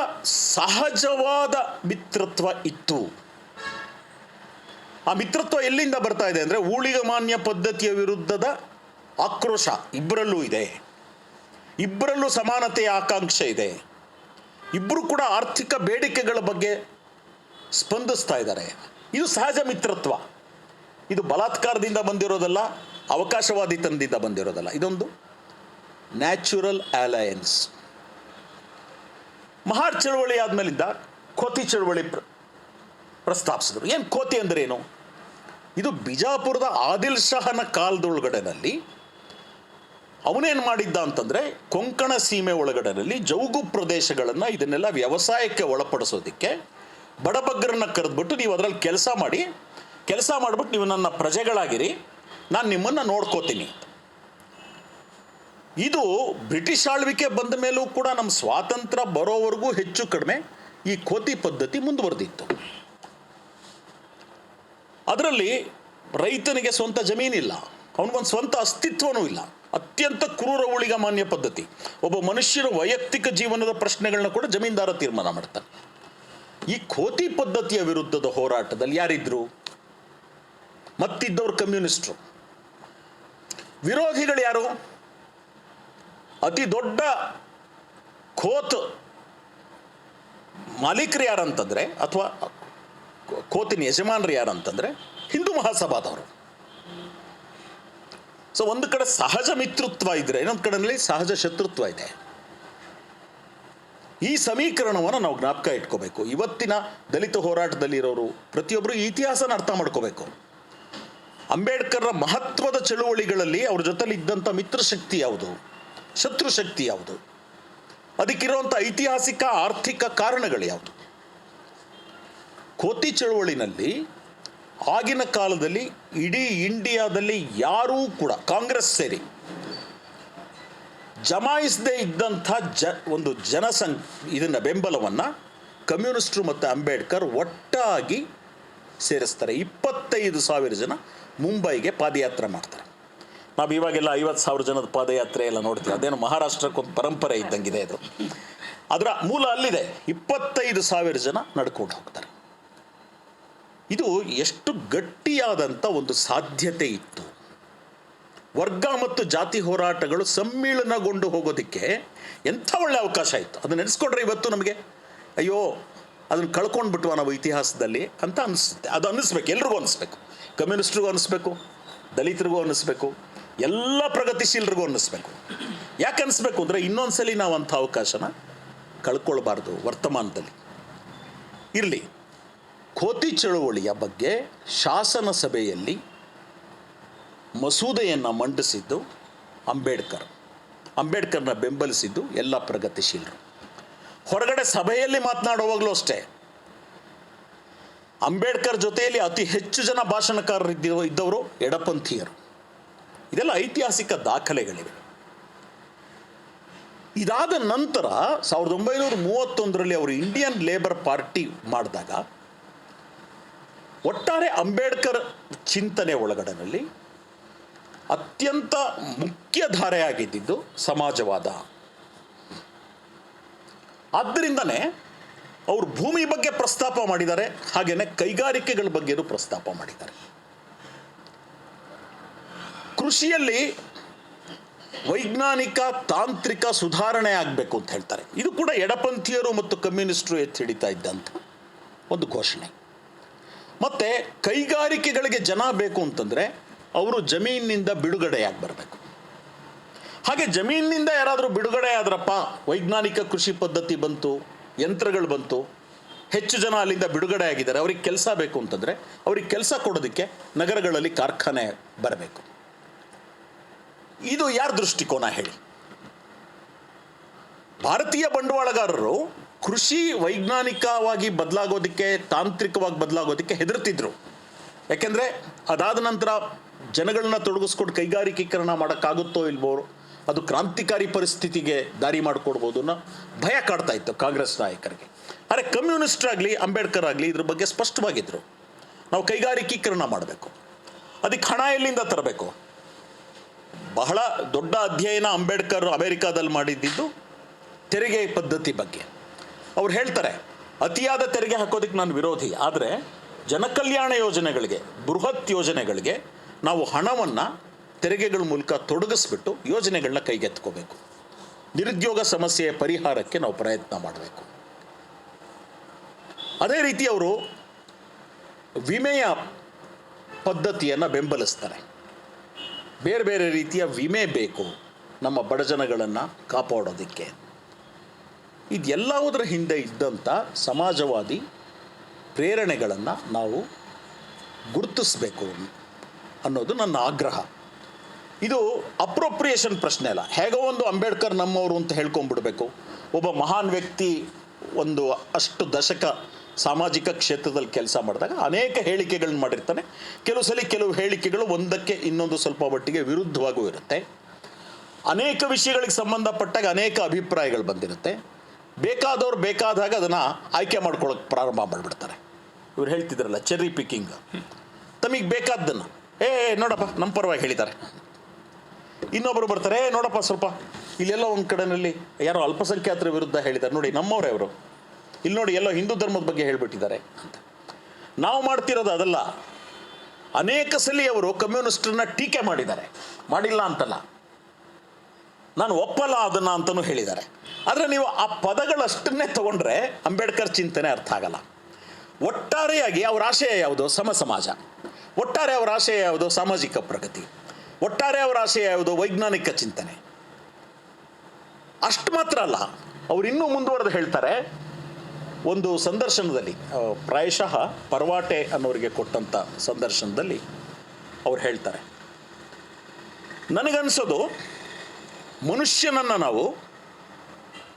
ಸಹಜವಾದ ಮಿತ್ರತ್ವ ಇತ್ತು. ಆ ಮಿತ್ರತ್ವ ಎಲ್ಲಿಂದ ಬರ್ತಾ ಇದೆ ಅಂದರೆ ಊಳಿಗಮಾನ್ಯ ಪದ್ಧತಿಯ ವಿರುದ್ಧದ ಆಕ್ರೋಶ ಇಬ್ಬರಲ್ಲೂ ಇದೆ. ಇಬ್ಬರಲ್ಲೂ ಸಮಾನತೆಯ ಆಕಾಂಕ್ಷೆ ಇದೆ. ಇಬ್ಬರು ಕೂಡ ಆರ್ಥಿಕ ಬೇಡಿಕೆಗಳ ಬಗ್ಗೆ ಸ್ಪಂದಿಸ್ತಾ ಇದ್ದಾರೆ. ಇದು ಸಹಜ ಮಿತ್ರತ್ವ. ಇದು ಬಲಾತ್ಕಾರದಿಂದ ಬಂದಿರೋದಲ್ಲ, ಅವಕಾಶವಾದಿತನದಿಂದ ಬಂದಿರೋದಲ್ಲ. ಇದೊಂದು ನ್ಯಾಚುರಲ್ ಅಲಯನ್ಸ್. ಮಹಾರ್ ಚಳವಳಿ ಆದಮೇಲಿಂದ ಕೋತಿ ಚಳವಳಿ ಪ್ರಸ್ತಾಪಿಸಿದ್ರು. ಏನು ಕೋತಿ ಅಂದರೆ ಏನು? ಇದು ಬಿಜಾಪುರದ ಆದಿಲ್ ಶಹನ ಕಾಲದೊಳಗಡೆನಲ್ಲಿ ಅವನೇನು ಮಾಡಿದ್ದ ಅಂತಂದರೆ, ಕೊಂಕಣ ಸೀಮೆ ಒಳಗಡೆನಲ್ಲಿ ಜೌಗು ಪ್ರದೇಶಗಳನ್ನು ಇದನ್ನೆಲ್ಲ ವ್ಯವಸಾಯಕ್ಕೆ ಒಳಪಡಿಸೋದಕ್ಕೆ ಬಡಬಗ್ಗರನ್ನ ಕರೆದ್ಬಿಟ್ಟು, ನೀವು ಅದರಲ್ಲಿ ಕೆಲಸ ಮಾಡಿಬಿಟ್ಟು ನೀವು ನನ್ನ ಪ್ರಜೆಗಳಾಗಿರಿ, ನಾನು ನಿಮ್ಮನ್ನು ನೋಡ್ಕೋತೀನಿ. ಇದು ಬ್ರಿಟಿಷ್ ಆಳ್ವಿಕೆ ಬಂದ ಮೇಲೂ ಕೂಡ ನಮ್ಮ ಸ್ವಾತಂತ್ರ್ಯ ಬರೋವರೆಗೂ ಹೆಚ್ಚು ಕಡಿಮೆ ಈ ಕೋತಿ ಪದ್ಧತಿ ಮುಂದುವರೆದಿತ್ತು. ಅದರಲ್ಲಿ ರೈತನಿಗೆ ಸ್ವಂತ ಜಮೀನಿಲ್ಲ, ಅವನಿಗೊಂದು ಸ್ವಂತ ಅಸ್ತಿತ್ವನೂ ಇಲ್ಲ. ಅತ್ಯಂತ ಕ್ರೂರ ಊಳಿಗಮಾನ್ಯ ಪದ್ಧತಿ. ಒಬ್ಬ ಮನುಷ್ಯನ ವೈಯಕ್ತಿಕ ಜೀವನದ ಪ್ರಶ್ನೆಗಳನ್ನ ಕೂಡ ಜಮೀನ್ದಾರ ತೀರ್ಮಾನ ಮಾಡ್ತಾನೆ. ಈ ಕೋತಿ ಪದ್ಧತಿಯ ವಿರುದ್ಧದ ಹೋರಾಟದಲ್ಲಿ ಯಾರಿದ್ರು? ಮತ್ತಿದ್ದವರು ಕಮ್ಯುನಿಸ್ಟರು. ವಿರೋಧಿಗಳು ಯಾರು? ಅತಿ ದೊಡ್ಡ ಕೋತ್ ಮಾಲೀಕರು ಯಾರಂತಂದರೆ, ಅಥವಾ ಕೋತಿನ ಯಜಮಾನರು ಯಾರಂತಂದರೆ ಹಿಂದೂ ಮಹಾಸಭಾದವರು. ಸೊ ಒಂದು ಕಡೆ ಸಹಜ ಮಿತ್ರತ್ವ ಇದ್ದರೆ, ಇನ್ನೊಂದು ಕಡೆಯಲ್ಲಿ ಸಹಜ ಶತ್ರುತ್ವ ಇದೆ. ಈ ಸಮೀಕರಣವನ್ನು ನಾವು ಜ್ಞಾಪಕ ಇಟ್ಕೋಬೇಕು. ಇವತ್ತಿನ ದಲಿತ ಹೋರಾಟದಲ್ಲಿರೋರು ಪ್ರತಿಯೊಬ್ಬರು ಈ ಇತಿಹಾಸನ ಅರ್ಥ ಮಾಡ್ಕೋಬೇಕು. ಅಂಬೇಡ್ಕರ್ರ ಮಹತ್ವದ ಚಳುವಳಿಗಳಲ್ಲಿ ಅವ್ರ ಜೊತೆಲಿ ಇದ್ದಂಥ ಮಿತ್ರಶಕ್ತಿ ಯಾವುದು, ಶತ್ರುಶಕ್ತಿ ಯಾವುದು, ಅದಕ್ಕಿರುವಂಥ ಐತಿಹಾಸಿಕ ಆರ್ಥಿಕ ಕಾರಣಗಳು ಯಾವುದು? ಕೋತಿ ಚಳುವಳಿನಲ್ಲಿ ಆಗಿನ ಕಾಲದಲ್ಲಿ ಇಡೀ ಇಂಡಿಯಾದಲ್ಲಿ ಯಾರೂ ಕೂಡ, ಕಾಂಗ್ರೆಸ್ ಸೇರಿ, ಜಮಾಯಿಸದೇ ಇದ್ದಂಥ ಒಂದು ಇದನ್ನು ಬೆಂಬಲವನ್ನು ಕಮ್ಯುನಿಸ್ಟರು ಮತ್ತು ಅಂಬೇಡ್ಕರ್ ಒಟ್ಟಾಗಿ ಸೇರಿಸ್ತಾರೆ. 25,000 ಜನ ಮುಂಬೈಗೆ ಪಾದಯಾತ್ರೆ ಮಾಡ್ತಾರೆ. ನಾವು ಇವಾಗೆಲ್ಲ 50,000 ಜನದ ಪಾದಯಾತ್ರೆ ಎಲ್ಲ ನೋಡ್ತೀವಿ. ಅದೇನು ಮಹಾರಾಷ್ಟ್ರಕ್ಕೊಂದು ಪರಂಪರೆ ಇದ್ದಂಗಿದೆ. ಇದು ಅದರ ಮೂಲ ಅಲ್ಲಿದೆ. 25,000 ಜನ ನಡ್ಕೊಂಡು ಹೋಗ್ತಾರೆ. ಇದು ಎಷ್ಟು ಗಟ್ಟಿಯಾದಂಥ ಒಂದು ಸಾಧ್ಯತೆ ಇತ್ತು. ವರ್ಗ ಮತ್ತು ಜಾತಿ ಹೋರಾಟಗಳು ಸಮ್ಮಿಳನಗೊಂಡು ಹೋಗೋದಕ್ಕೆ ಎಂಥ ಒಳ್ಳೆ ಅವಕಾಶ ಇತ್ತು. ಅದನ್ನು ನೆನೆಸ್ಕೊಂಡ್ರೆ ಇವತ್ತು ನಮಗೆ ಅಯ್ಯೋ ಅದನ್ನು ಕಳ್ಕೊಂಡ್ಬಿಟ್ವ ನಾವು ಇತಿಹಾಸದಲ್ಲಿ ಅಂತ ಅನಿಸುತ್ತೆ. ಅದು ಅನ್ನಿಸ್ಬೇಕು, ಎಲ್ರಿಗೂ ಅನ್ನಿಸ್ಬೇಕು. ಕಮ್ಯುನಿಸ್ಟ್ರಿಗೂ ಅನ್ನಿಸ್ಬೇಕು, ದಲಿತರಿಗೂ ಅನ್ನಿಸ್ಬೇಕು, ಎಲ್ಲ ಪ್ರಗತಿಶೀಲರಿಗೂ ಅನ್ನಿಸ್ಬೇಕು. ಯಾಕೆ ಅನ್ನಿಸ್ಬೇಕು ಅಂದರೆ, ಇನ್ನೊಂದ್ಸಲಿ ನಾವು ಅಂಥ ಅವಕಾಶನ ಕಳ್ಕೊಳ್ಬಾರ್ದು ವರ್ತಮಾನದಲ್ಲಿ. ಇರಲಿ, ಕೋತಿ ಚಳುವಳಿಯ ಬಗ್ಗೆ ಶಾಸನ ಸಭೆಯಲ್ಲಿ ಮಸೂದೆಯನ್ನು ಮಂಡಿಸಿದ್ದು ಅಂಬೇಡ್ಕರ್ನ ಬೆಂಬಲಿಸಿದ್ದು ಎಲ್ಲ ಪ್ರಗತಿಶೀಲರು. ಹೊರಗಡೆ ಸಭೆಯಲ್ಲಿ ಮಾತನಾಡುವಾಗಲೂ ಅಷ್ಟೇ ಅಂಬೇಡ್ಕರ್ ಜೊತೆಯಲ್ಲಿ ಅತಿ ಹೆಚ್ಚು ಜನ ಭಾಷಣಕಾರರು ಇದ್ದವರು ಎಡಪಂಥೀಯರು. ಇದೆಲ್ಲ ಐತಿಹಾಸಿಕ ದಾಖಲೆಗಳಿವೆ. ಇದಾದ ನಂತರ 1931ರಲ್ಲಿ ಅವರು ಇಂಡಿಯನ್ ಲೇಬರ್ ಪಾರ್ಟಿ ಮಾಡಿದಾಗ ಒಟ್ಟಾರೆ ಅಂಬೇಡ್ಕರ್ ಚಿಂತನೆ ಒಳಗಡೆನಲ್ಲಿ ಅತ್ಯಂತ ಮುಖ್ಯ ಧಾರೆಯಾಗಿದ್ದು ಸಮಾಜವಾದ. ಆದ್ದರಿಂದನೇ ಅವರು ಭೂಮಿ ಬಗ್ಗೆ ಪ್ರಸ್ತಾಪ ಮಾಡಿದ್ದಾರೆ, ಹಾಗೆಯೇ ಕೈಗಾರಿಕೆಗಳ ಬಗ್ಗೆಯೂ ಪ್ರಸ್ತಾಪ ಮಾಡಿದ್ದಾರೆ. ಕೃಷಿಯಲ್ಲಿ ವೈಜ್ಞಾನಿಕ ತಾಂತ್ರಿಕ ಸುಧಾರಣೆ ಆಗಬೇಕು ಅಂತ ಹೇಳ್ತಾರೆ. ಇದು ಕೂಡ ಎಡಪಂಥೀಯರು ಮತ್ತು ಕಮ್ಯುನಿಸ್ಟರು ಎತ್ತಿ ಹಿಡಿತಾ ಇದ್ದಂಥ ಒಂದು ಘೋಷಣೆ. ಮತ್ತು ಕೈಗಾರಿಕೆಗಳಿಗೆ ಜನ ಬೇಕು ಅಂತಂದರೆ ಅವರು ಜಮೀನಿನಿಂದ ಬಿಡುಗಡೆಯಾಗಿ ಬರಬೇಕು. ಹಾಗೆ ಜಮೀನಿನಿಂದ ಯಾರಾದರೂ ಬಿಡುಗಡೆ ಆದ್ರಪ್ಪ, ವೈಜ್ಞಾನಿಕ ಕೃಷಿ ಪದ್ಧತಿ ಬಂತು, ಯಂತ್ರಗಳು ಬಂತು, ಹೆಚ್ಚು ಜನ ಅಲ್ಲಿಂದ ಬಿಡುಗಡೆ ಆಗಿದ್ದಾರೆ, ಅವ್ರಿಗೆ ಕೆಲಸ ಬೇಕು ಅಂತಂದರೆ ಅವ್ರಿಗೆ ಕೆಲಸ ಕೊಡೋದಕ್ಕೆ ನಗರಗಳಲ್ಲಿ ಕಾರ್ಖಾನೆ ಬರಬೇಕು. ಇದು ಯಾರ ದೃಷ್ಟಿಕೋನ ಹೇಳಿ? ಭಾರತೀಯ ಬಂಡವಾಳಗಾರರು ಕೃಷಿ ವೈಜ್ಞಾನಿಕವಾಗಿ ಬದಲಾಗೋದಕ್ಕೆ, ತಾಂತ್ರಿಕವಾಗಿ ಬದಲಾಗೋದಕ್ಕೆ ಹೆದರ್ತಿದ್ರು. ಯಾಕೆಂದರೆ ಅದಾದ ನಂತರ ಜನಗಳನ್ನ ತೊಡಗಿಸ್ಕೊಂಡು ಕೈಗಾರಿಕೀಕರಣ ಮಾಡೋಕ್ಕಾಗುತ್ತೋ ಇಲ್ವೋ, ಅದು ಕ್ರಾಂತಿಕಾರಿ ಪರಿಸ್ಥಿತಿಗೆ ದಾರಿ ಮಾಡಿಕೊಡ್ಬೋದು ಅನ್ನೋ ಭಯ ಕಾಡ್ತಾ ಇತ್ತು ಕಾಂಗ್ರೆಸ್ ನಾಯಕರಿಗೆ. ಆದರೆ ಕಮ್ಯುನಿಸ್ಟ್ರಾಗಲಿ ಅಂಬೇಡ್ಕರ್ ಆಗಲಿ ಇದ್ರ ಬಗ್ಗೆ ಸ್ಪಷ್ಟವಾಗಿದ್ದರು. ನಾವು ಕೈಗಾರಿಕೀಕರಣ ಮಾಡಬೇಕು, ಅದಕ್ಕೆ ಹಣ ಎಲ್ಲಿಂದ ತರಬೇಕು. ಬಹಳ ದೊಡ್ಡ ಅಧ್ಯಯನ ಅಂಬೇಡ್ಕರ್ ಅಮೆರಿಕಾದಲ್ಲಿ ಮಾಡಿದ್ದು ತೆರಿಗೆ ಪದ್ಧತಿ ಬಗ್ಗೆ. ಅವ್ರು ಹೇಳ್ತಾರೆ, ಅತಿಯಾದ ತೆರಿಗೆ ಹಾಕೋದಕ್ಕೆ ನಾನು ವಿರೋಧಿ, ಆದರೆ ಜನಕಲ್ಯಾಣ ಯೋಜನೆಗಳಿಗೆ, ಬೃಹತ್ ಯೋಜನೆಗಳಿಗೆ ನಾವು ಹಣವನ್ನು ತೆರಿಗೆಗಳ ಮೂಲಕ ತೊಡಗಿಸ್ಬಿಟ್ಟು ಯೋಜನೆಗಳನ್ನ ಕೈಗೆತ್ಕೋಬೇಕು. ನಿರುದ್ಯೋಗ ಸಮಸ್ಯೆಯ ಪರಿಹಾರಕ್ಕೆ ನಾವು ಪ್ರಯತ್ನ ಮಾಡಬೇಕು. ಅದೇ ರೀತಿ ಅವರು ವಿಮೆಯ ಪದ್ಧತಿಯನ್ನು ಬೆಂಬಲಿಸ್ತಾರೆ. ಬೇರೆ ಬೇರೆ ರೀತಿಯ ವಿಮೆ ಬೇಕು ನಮ್ಮ ಬಡಜನಗಳನ್ನು ಕಾಪಾಡೋದಕ್ಕೆ. ಇದೆಲ್ಲವುದರ ಹಿಂದೆ ಇದ್ದಂಥ ಸಮಾಜವಾದಿ ಪ್ರೇರಣೆಗಳನ್ನು ನಾವು ಗುರುತಿಸಬೇಕು ಅನ್ನೋದು ನನ್ನ ಆಗ್ರಹ. ಇದು ಅಪ್ರೋಪ್ರಿಯೇಷನ್ ಪ್ರಶ್ನೆ ಅಲ್ಲ. ಹೇಗೋ ಒಂದು ಅಂಬೇಡ್ಕರ್ ನಮ್ಮವರು ಅಂತ ಹೇಳ್ಕೊಂಡ್ಬಿಡ್ಬೇಕು. ಒಬ್ಬ ಮಹಾನ್ ವ್ಯಕ್ತಿ ಒಂದು ಅಷ್ಟು ದಶಕ ಸಾಮಾಜಿಕ ಕ್ಷೇತ್ರದಲ್ಲಿ ಕೆಲಸ ಮಾಡಿದಾಗ ಅನೇಕ ಹೇಳಿಕೆಗಳನ್ನ ಮಾಡಿರ್ತಾನೆ. ಕೆಲವು ಹೇಳಿಕೆಗಳು ಒಂದಕ್ಕೆ ಇನ್ನೊಂದು ಸ್ವಲ್ಪ ಮಟ್ಟಿಗೆ ವಿರುದ್ಧವಾಗೂ ಇರುತ್ತೆ. ಅನೇಕ ವಿಷಯಗಳಿಗೆ ಸಂಬಂಧಪಟ್ಟಾಗ ಅನೇಕ ಅಭಿಪ್ರಾಯಗಳು ಬಂದಿರುತ್ತೆ. ಬೇಕಾದವ್ರು ಬೇಕಾದಾಗ ಅದನ್ನು ಆಯ್ಕೆ ಮಾಡ್ಕೊಳ್ಳೋಕೆ ಪ್ರಾರಂಭ ಮಾಡಿಬಿಡ್ತಾರೆ. ಇವ್ರು ಹೇಳ್ತಿದ್ರಲ್ಲ ಚೆರ್ರಿ ಪಿಕ್ಕಿಂಗ್. ತಮಗೆ ಬೇಕಾದ್ದನ್ನು ನೋಡಪ್ಪ ನಮ್ಮ ಪರವಾಗಿ ಹೇಳಿದ್ದಾರೆ. ಇನ್ನೊಬ್ಬರು ಬರ್ತಾರೆ, ನೋಡಪ್ಪ ಸ್ವಲ್ಪ ಇಲ್ಲೆಲ್ಲೋ ಒಂದು ಕಡೆಯಲ್ಲಿ ಯಾರೋ ಅಲ್ಪಸಂಖ್ಯಾತರ ವಿರುದ್ಧ ಹೇಳಿದ್ದಾರೆ, ನೋಡಿ ನಮ್ಮವರೇ ಅವರು, ಇಲ್ಲಿ ನೋಡಿ ಎಲ್ಲೋ ಹಿಂದೂ ಧರ್ಮದ ಬಗ್ಗೆ ಹೇಳಿಬಿಟ್ಟಿದ್ದಾರೆ ಅಂತ. ನಾವು ಮಾಡ್ತಿರೋದು ಅದಲ್ಲ. ಅನೇಕ ಸಲ ಅವರು ಕಮ್ಯುನಿಸ್ಟರನ್ನ ಟೀಕೆ ಮಾಡಿದ್ದಾರೆ, ಮಾಡಿಲ್ಲ ಅಂತಲ್ಲ, ನಾನು ಒಪ್ಪಲ್ಲ ಅದನ್ನು ಅಂತಲೂ ಹೇಳಿದ್ದಾರೆ. ಆದರೆ ನೀವು ಆ ಪದಗಳಷ್ಟನ್ನೇ ತಗೊಂಡ್ರೆ ಅಂಬೇಡ್ಕರ್ ಚಿಂತನೆ ಅರ್ಥ ಆಗಲ್ಲ. ಒಟ್ಟಾರೆಯಾಗಿ ಅವರ ಆಶಯ ಯಾವುದು? ಸಮ ಸಮಾಜ. ಒಟ್ಟಾರೆ ಅವರ ಆಶಯ ಯಾವುದು? ಸಾಮಾಜಿಕ ಪ್ರಗತಿ. ಒಟ್ಟಾರೆ ಅವರ ಆಶಯ ಯಾವುದು? ವೈಜ್ಞಾನಿಕ ಚಿಂತನೆ. ಅಷ್ಟು ಮಾತ್ರ ಅಲ್ಲ, ಅವರು ಇನ್ನೂ ಮುಂದುವರೆದು ಹೇಳ್ತಾರೆ. ಒಂದು ಸಂದರ್ಶನದಲ್ಲಿ, ಪ್ರಾಯಶಃ ಪರ್ವಾಟೆ ಅನ್ನೋರಿಗೆ ಕೊಟ್ಟಂಥ ಸಂದರ್ಶನದಲ್ಲಿ ಅವ್ರು ಹೇಳ್ತಾರೆ, ನನಗನ್ಸೋದು ಮನುಷ್ಯನನ್ನು ನಾವು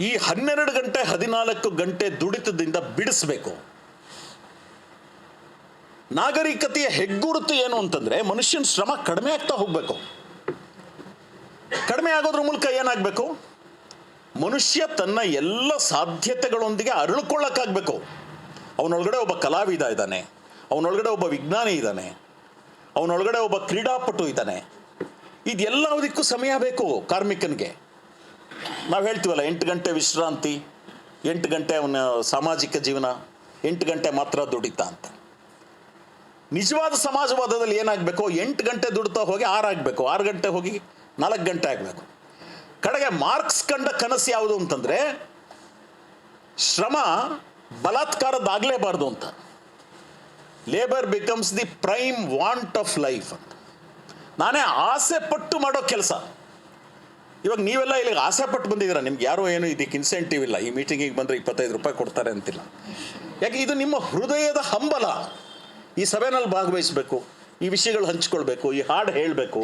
ಈ 12 ಗಂಟೆ 14 ಗಂಟೆ ದುಡಿತದಿಂದ ಬಿಡಿಸ್ಬೇಕು. ನಾಗರಿಕತೆಯ ಹೆಗ್ಗುರುತು ಏನು ಅಂತಂದರೆ ಮನುಷ್ಯನ ಶ್ರಮ ಕಡಿಮೆ ಆಗ್ತಾ ಹೋಗಬೇಕು. ಕಡಿಮೆ ಆಗೋದ್ರ ಮೂಲಕ ಏನಾಗಬೇಕು? ಮನುಷ್ಯ ತನ್ನ ಎಲ್ಲ ಸಾಧ್ಯತೆಗಳೊಂದಿಗೆ ಅರಳ್ಕೊಳ್ಳೋಕ್ಕಾಗಬೇಕು. ಅವನೊಳಗಡೆ ಒಬ್ಬ ಕಲಾವಿದ ಇದ್ದಾನೆ, ಅವನೊಳಗಡೆ ಒಬ್ಬ ವಿಜ್ಞಾನಿ ಇದ್ದಾನೆ, ಅವನೊಳಗಡೆ ಒಬ್ಬ ಕ್ರೀಡಾಪಟು ಇದ್ದಾನೆ. ಇದೆಲ್ಲದಕ್ಕೂ ಸಮಯ ಬೇಕು ಕಾರ್ಮಿಕನಿಗೆ. ನಾವು ಹೇಳ್ತೀವಲ್ಲ 8 ಗಂಟೆ ವಿಶ್ರಾಂತಿ, 8 ಗಂಟೆ ಅವನ ಸಾಮಾಜಿಕ ಜೀವನ, 8 ಗಂಟೆ ಮಾತ್ರ ದುಡಿತಾ ಅಂತ. ನಿಜವಾದ ಸಮಾಜವಾದದಲ್ಲಿ ಏನಾಗಬೇಕು? 8 ಗಂಟೆ ದುಡ್ತಾ ಹೋಗಿ 6 ಆಗಬೇಕು, 6 ಗಂಟೆ ಹೋಗಿ 4 ಗಂಟೆ ಆಗಬೇಕು. ಕಡೆಗೆ ಮಾರ್ಕ್ಸ್ ಕಂಡ ಕನಸು ಯಾವುದು ಅಂತಂದರೆ ಶ್ರಮ ಬಲಾತ್ಕಾರದಾಗಲೇಬಾರ್ದು ಅಂತ. Labour becomes the prime want of life ಅಂತ. ನಾನೇ ಆಸೆ ಪಟ್ಟು ಮಾಡೋ ಕೆಲಸ. ಇವಾಗ ನೀವೆಲ್ಲ ಇಲ್ಲಿಗೆ ಆಸೆ ಪಟ್ಟು ಬಂದಿದ್ದೀರಾ, ನಿಮ್ಗೆ ಯಾರೋ ಏನು ಇದಕ್ಕೆ ಇನ್ಸೆಂಟಿವ್ ಇಲ್ಲ, ಈ ಮೀಟಿಂಗಿಗೆ ಬಂದರೆ 25 ರೂಪಾಯಿ ಕೊಡ್ತಾರೆ ಅಂತಿಲ್ಲ. ಯಾಕೆ? ಇದು ನಿಮ್ಮ ಹೃದಯದ ಹಂಬಲ. ಈ ಸಭೆಯಲ್ಲಿ ಭಾಗವಹಿಸಬೇಕು, ಈ ವಿಷಯಗಳು ಹಂಚ್ಕೊಳ್ಬೇಕು, ಈ ಹಾಡು ಹೇಳಬೇಕು,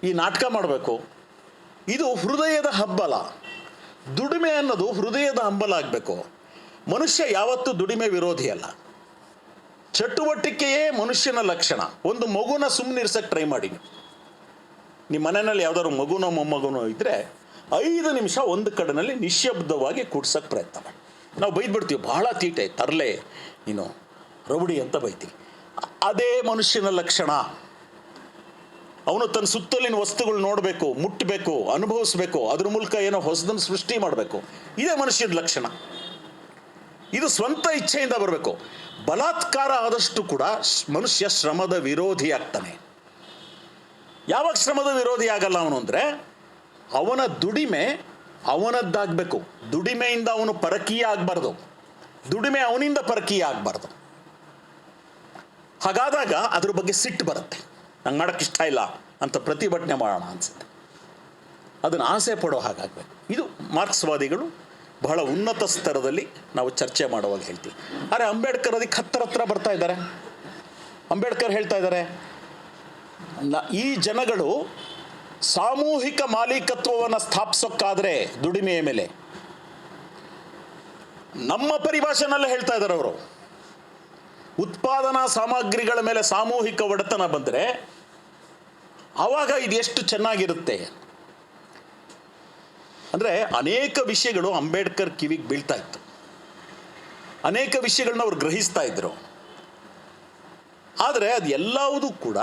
ಈ ನಾಟಕ ಮಾಡಬೇಕು. ಇದು ಹೃದಯದ ಹಂಬಲ. ದುಡಿಮೆ ಅನ್ನೋದು ಹೃದಯದ ಹಂಬಲ ಆಗಬೇಕು. ಮನುಷ್ಯ ಯಾವತ್ತೂ ದುಡಿಮೆ ವಿರೋಧಿ ಅಲ್ಲ. ಚಟುವಟಿಕೆಯೇ ಮನುಷ್ಯನ ಲಕ್ಷಣ. ಒಂದು ಮಗುನ ಸುಮ್ಮನಿರ್ಸಕ್ಕೆ ಟ್ರೈ ಮಾಡಿ. ನಿಮ್ಮ ಮನೆಯಲ್ಲಿ ಯಾವ್ದಾದ್ರು ಮಗುನೋ ಮೊಮ್ಮಗುನೋ ಇದ್ದರೆ 5 ನಿಮಿಷ ಒಂದು ಕಡೆಯಲ್ಲಿ ನಿಶ್ಶಬ್ದವಾಗಿ ಕೂಡ್ಸೋಕ್ಕೆ ಪ್ರಯತ್ನ ಮಾಡಿ. ನಾವು ಬೈದ್ಬಿಡ್ತೀವಿ, ಬಹಳ ತೀಟೆ, ತರಲೆ, ನೀನು ರೌಡಿ ಅಂತ ಬೈತೀವಿ. ಅದೇ ಮನುಷ್ಯನ ಲಕ್ಷಣ. ಅವನು ತನ್ನ ಸುತ್ತಲಿನ ವಸ್ತುಗಳು ನೋಡಬೇಕು, ಮುಟ್ಟಬೇಕು, ಅನುಭವಿಸ್ಬೇಕು, ಅದ್ರ ಮೂಲಕ ಏನೋ ಹೊಸದನ್ನು ಸೃಷ್ಟಿ ಮಾಡಬೇಕು. ಇದೇ ಮನುಷ್ಯನ ಲಕ್ಷಣ. ಇದು ಸ್ವಂತ ಇಚ್ಛೆಯಿಂದ ಬರಬೇಕು. ಬಲಾತ್ಕಾರ ಆದಷ್ಟು ಕೂಡ ಮನುಷ್ಯ ಶ್ರಮದ ವಿರೋಧಿ ಆಗ್ತಾನೆ. ಯಾವಾಗ ಶ್ರಮದ ವಿರೋಧಿ ಆಗಲ್ಲ ಅವನು ಅಂದರೆ ಅವನ ದುಡಿಮೆ ಅವನದ್ದಾಗಬೇಕು. ದುಡಿಮೆಯಿಂದ ಅವನು ಪರಕೀಯ ಆಗಬಾರ್ದು, ದುಡಿಮೆ ಅವನಿಂದ ಪರಕೀಯ ಆಗಬಾರ್ದು. ಹಾಗಾದಾಗ ಅದ್ರ ಬಗ್ಗೆ ಸಿಟ್ಟು ಬರುತ್ತೆ. ನಂಗೆ ಮಾಡೋಕ್ಕೆ ಇಷ್ಟ ಇಲ್ಲ ಅಂತ ಪ್ರತಿಭಟನೆ ಮಾಡೋಣ ಅನಿಸುತ್ತೆ. ಅದನ್ನು ಆಸೆ ಪಡೋ ಹಾಗಾಗಬೇಕು. ಇದು ಮಾರ್ಕ್ಸ್ವಾದಿಗಳು ಬಹಳ ಉನ್ನತ ಸ್ತರದಲ್ಲಿ ನಾವು ಚರ್ಚೆ ಮಾಡುವಾಗ ಹೇಳ್ತೀವಿ. ಆದರೆ ಅಂಬೇಡ್ಕರ್ ಅದಕ್ಕೆ ಹತ್ರ ಬರ್ತಾ ಇದ್ದಾರೆ. ಅಂಬೇಡ್ಕರ್ ಹೇಳ್ತಾ ಇದ್ದಾರೆ, ಈ ಜನಗಳು ಸಾಮೂಹಿಕ ಮಾಲೀಕತ್ವವನ್ನು ಸ್ಥಾಪಿಸೋಕ್ಕಾದರೆ ದುಡಿಮೆಯ ಮೇಲೆ, ನಮ್ಮ ಪರಿಭಾಷೆನಲ್ಲೇ ಹೇಳ್ತಾ ಇದ್ದಾರೆ ಅವರು, ಉತ್ಪಾದನಾ ಸಾಮಗ್ರಿಗಳ ಮೇಲೆ ಸಾಮೂಹಿಕ ಒಡೆತನ ಬಂದರೆ ಆವಾಗ ಇದು ಎಷ್ಟು ಚೆನ್ನಾಗಿರುತ್ತೆ. ಅಂದರೆ ಅನೇಕ ವಿಷಯಗಳು ಅಂಬೇಡ್ಕರ್ ಕಿವಿಗೆ ಬೀಳ್ತಾ ಇತ್ತು, ಅನೇಕ ವಿಷಯಗಳನ್ನ ಅವ್ರು ಗ್ರಹಿಸ್ತಾ ಇದ್ರು. ಆದರೆ ಅದು ಎಲ್ಲವೂ ಕೂಡ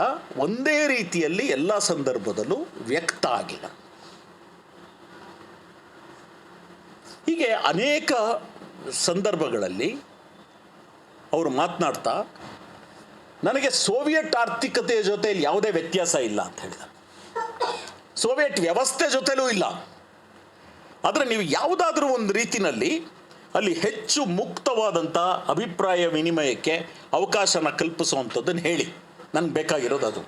ಒಂದೇ ರೀತಿಯಲ್ಲಿ ಎಲ್ಲ ಸಂದರ್ಭದಲ್ಲೂ ವ್ಯಕ್ತ ಆಗಿಲ್ಲ. ಹೀಗೆ ಅನೇಕ ಸಂದರ್ಭಗಳಲ್ಲಿ ಅವರು ಮಾತನಾಡ್ತಾ ನನಗೆ ಸೋವಿಯಟ್ ಆರ್ಥಿಕತೆಯ ಜೊತೆಯಲ್ಲಿ ಯಾವುದೇ ವ್ಯತ್ಯಾಸ ಇಲ್ಲ ಅಂತ ಹೇಳಿದ. ಸೋವಿಯಟ್ ವ್ಯವಸ್ಥೆ ಜೊತೆಲೂ ಇಲ್ಲ. ಆದರೆ ನೀವು ಯಾವುದಾದ್ರೂ ಒಂದು ರೀತಿಯಲ್ಲಿ ಅಲ್ಲಿ ಹೆಚ್ಚು ಮುಕ್ತವಾದಂಥ ಅಭಿಪ್ರಾಯ ವಿನಿಮಯಕ್ಕೆ ಅವಕಾಶನ ಕಲ್ಪಿಸುವಂಥದ್ದನ್ನು ಹೇಳಿ. ನನಗೆ ಬೇಕಾಗಿರೋದು ಅದು.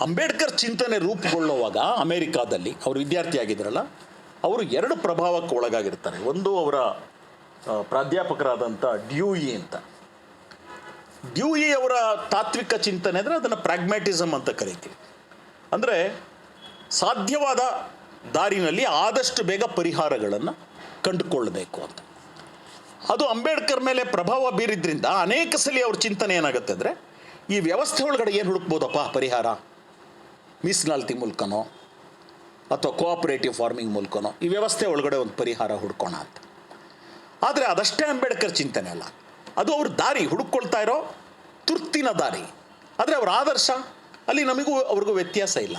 ಅಂಬೇಡ್ಕರ್ ಚಿಂತನೆ ರೂಪುಗೊಳ್ಳುವಾಗ ಅಮೇರಿಕಾದಲ್ಲಿ ಅವರು ವಿದ್ಯಾರ್ಥಿಯಾಗಿದ್ದರಲ್ಲ, ಅವರು 2 ಪ್ರಭಾವಕ್ಕೆ ಒಳಗಾಗಿರ್ತಾರೆ. ಒಂದು ಅವರ ಪ್ರಾಧ್ಯಾಪಕರಾದಂಥ ಡ್ಯೂಯಿ ಅಂತ. ಡ್ಯೂಯಿ ಅವರ ತಾತ್ವಿಕ ಚಿಂತನೆ ಅಂದರೆ ಅದನ್ನು ಪ್ರಾಗ್ಮ್ಯಾಟಿಸಮ್ ಅಂತ ಕರಿತೀವಿ. ಅಂದರೆ ಸಾಧ್ಯವಾದ ದಾರಿನಲ್ಲಿ ಆದಷ್ಟು ಬೇಗ ಪರಿಹಾರಗಳನ್ನು ಕಂಡುಕೊಳ್ಳಬೇಕು ಅಂತ. ಅದು ಅಂಬೇಡ್ಕರ್ ಮೇಲೆ ಪ್ರಭಾವ ಬೀರಿದ್ರಿಂದ ಅನೇಕ ಸಲ ಅವ್ರ ಚಿಂತನೆ ಏನಾಗುತ್ತೆ ಅಂದರೆ, ಈ ವ್ಯವಸ್ಥೆ ಒಳಗಡೆ ಏನು ಹುಡುಕ್ಬೋದಪ್ಪ ಪರಿಹಾರ, ಮೀಸಲಾತಿ ಮೂಲಕನೋ ಅಥವಾ ಕೋಆಪರೇಟಿವ್ ಫಾರ್ಮಿಂಗ್ ಮೂಲಕನೋ ಈ ವ್ಯವಸ್ಥೆ ಒಳಗಡೆ ಒಂದು ಪರಿಹಾರ ಹುಡ್ಕೋಣ ಅಂತ. ಆದರೆ ಅದಷ್ಟೇ ಅಂಬೇಡ್ಕರ್ ಚಿಂತನೆ ಅಲ್ಲ, ಅದು ಅವ್ರ ದಾರಿ, ಹುಡುಕೊಳ್ತಾ ಇರೋ ತುರ್ತಿನ ದಾರಿ. ಆದರೆ ಅವರ ಆದರ್ಶ ಅಲ್ಲಿ ನಮಗೂ ಅವ್ರಿಗೂ ವ್ಯತ್ಯಾಸ ಇಲ್ಲ.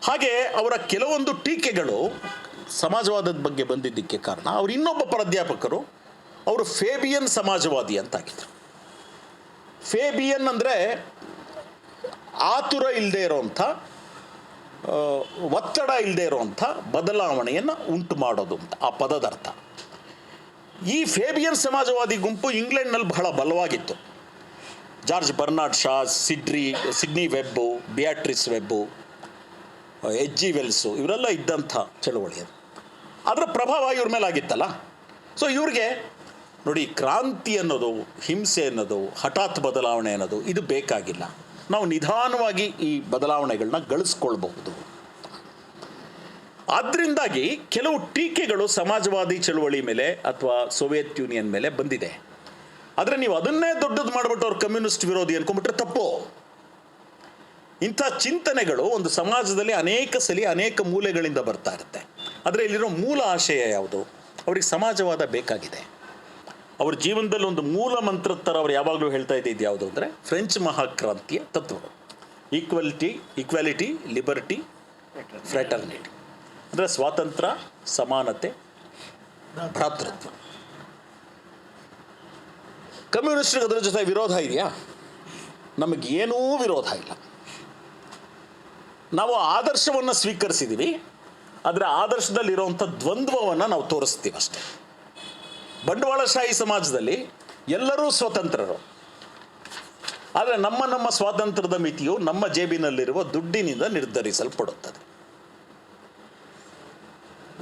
ಹಾಗೆ ಅವರ ಕೆಲವೊಂದು ಟೀಕೆಗಳು ಸಮಾಜವಾದದ ಬಗ್ಗೆ ಬಂದಿದ್ದಕ್ಕೆ ಕಾರಣ ಅವ್ರು ಇನ್ನೊಬ್ಬ ಪ್ರಾಧ್ಯಾಪಕರು ಅವರು ಫೇಬಿಯನ್ ಸಮಾಜವಾದಿ ಅಂತಾಗಿದ್ದರು. ಫೇಬಿಯನ್ ಅಂದರೆ ಆತುರ ಇಲ್ಲದೆ ಇರೋವಂಥ, ಒತ್ತಡ ಇಲ್ಲದೆ ಇರೋವಂಥ ಬದಲಾವಣೆಯನ್ನು ಉಂಟು ಮಾಡೋದು ಅಂತ ಆ ಪದದ ಅರ್ಥ. ಈ ಫೇಬಿಯನ್ ಸಮಾಜವಾದಿ ಗುಂಪು ಇಂಗ್ಲೆಂಡ್ನಲ್ಲಿ ಬಹಳ ಬಲವಾಗಿತ್ತು. George Bernard Shaw, Sidney Webb, Beatrice Webb, H.G. Wells ಇವರೆಲ್ಲ ಇದ್ದಂಥ ಚಳುವಳಿ ಅದು. ಅದರ ಪ್ರಭಾವ ಇವ್ರ ಮೇಲೆ ಆಗಿತ್ತಲ್ಲ. ಸೊ ಇವ್ರಿಗೆ ನೋಡಿ, ಕ್ರಾಂತಿ ಅನ್ನೋದು, ಹಿಂಸೆ ಅನ್ನೋದು, ಹಠಾತ್ ಬದಲಾವಣೆ ಅನ್ನೋದು ಇದು ಬೇಕಾಗಿಲ್ಲ. ನಾವು ನಿಧಾನವಾಗಿ ಈ ಬದಲಾವಣೆಗಳನ್ನ ಗಳಿಸ್ಕೊಳ್ಬಹುದು. ಆದ್ದರಿಂದಾಗಿ ಕೆಲವು ಟೀಕೆಗಳು ಸಮಾಜವಾದಿ ಚಳುವಳಿ ಮೇಲೆ ಅಥವಾ ಸೋವಿಯತ್ ಯೂನಿಯನ್ ಮೇಲೆ ಬಂದಿದೆ. ಆದರೆ ನೀವು ಅದನ್ನೇ ದೊಡ್ಡದು ಮಾಡಿಬಿಟ್ಟು ಅವ್ರು ಕಮ್ಯುನಿಸ್ಟ್ ವಿರೋಧಿ ಅನ್ಕೊಂಡ್ಬಿಟ್ರೆ ತಪ್ಪು. ಇಂಥ ಚಿಂತನೆಗಳು ಒಂದು ಸಮಾಜದಲ್ಲಿ ಅನೇಕ ಸಲ ಅನೇಕ ಮೂಲೆಗಳಿಂದ ಬರ್ತಾ ಇರುತ್ತೆ. ಆದರೆ ಇಲ್ಲಿರೋ ಮೂಲ ಆಶಯ ಯಾವುದು? ಅವ್ರಿಗೆ ಸಮಾಜವಾದ ಬೇಕಾಗಿದೆ. ಅವ್ರ ಜೀವನದಲ್ಲಿ ಒಂದು ಮೂಲ ಮಂತ್ರದ ಥರ ಅವ್ರು ಯಾವಾಗಲೂ ಹೇಳ್ತಾ ಇದ್ದಿದ್ದು ಯಾವುದು ಅಂದರೆ ಫ್ರೆಂಚ್ ಮಹಾಕ್ರಾಂತಿಯ ತತ್ವಗಳು. Equality, liberty, fraternity. ಅಂದರೆ ಸ್ವಾತಂತ್ರ್ಯ, ಸಮಾನತೆ, ಭ್ರಾತೃತ್ವ. ಕಮ್ಯುನಿಸ್ಟ್ರಿಗೆ ಅದರ ಜೊತೆ ವಿರೋಧ ಇದೆಯಾ? ನಮಗೇನೂ ವಿರೋಧ ಇಲ್ಲ. ನಾವು ಆದರ್ಶವನ್ನು ಸ್ವೀಕರಿಸಿದ್ದೀವಿ, ಆದರೆ ಆದರ್ಶದಲ್ಲಿರುವಂಥ ದ್ವಂದ್ವವನ್ನು ನಾವು ತೋರಿಸ್ತೀವಿ ಅಷ್ಟೇ. ಬಂಡವಾಳಶಾಹಿ ಸಮಾಜದಲ್ಲಿ ಎಲ್ಲರೂ ಸ್ವತಂತ್ರರು, ಆದರೆ ನಮ್ಮ ಸ್ವಾತಂತ್ರ್ಯದ ಮಿತಿಯು ನಮ್ಮ ಜೇಬಿನಲ್ಲಿರುವ ದುಡ್ಡಿನಿಂದ ನಿರ್ಧರಿಸಲ್ಪಡುತ್ತದೆ.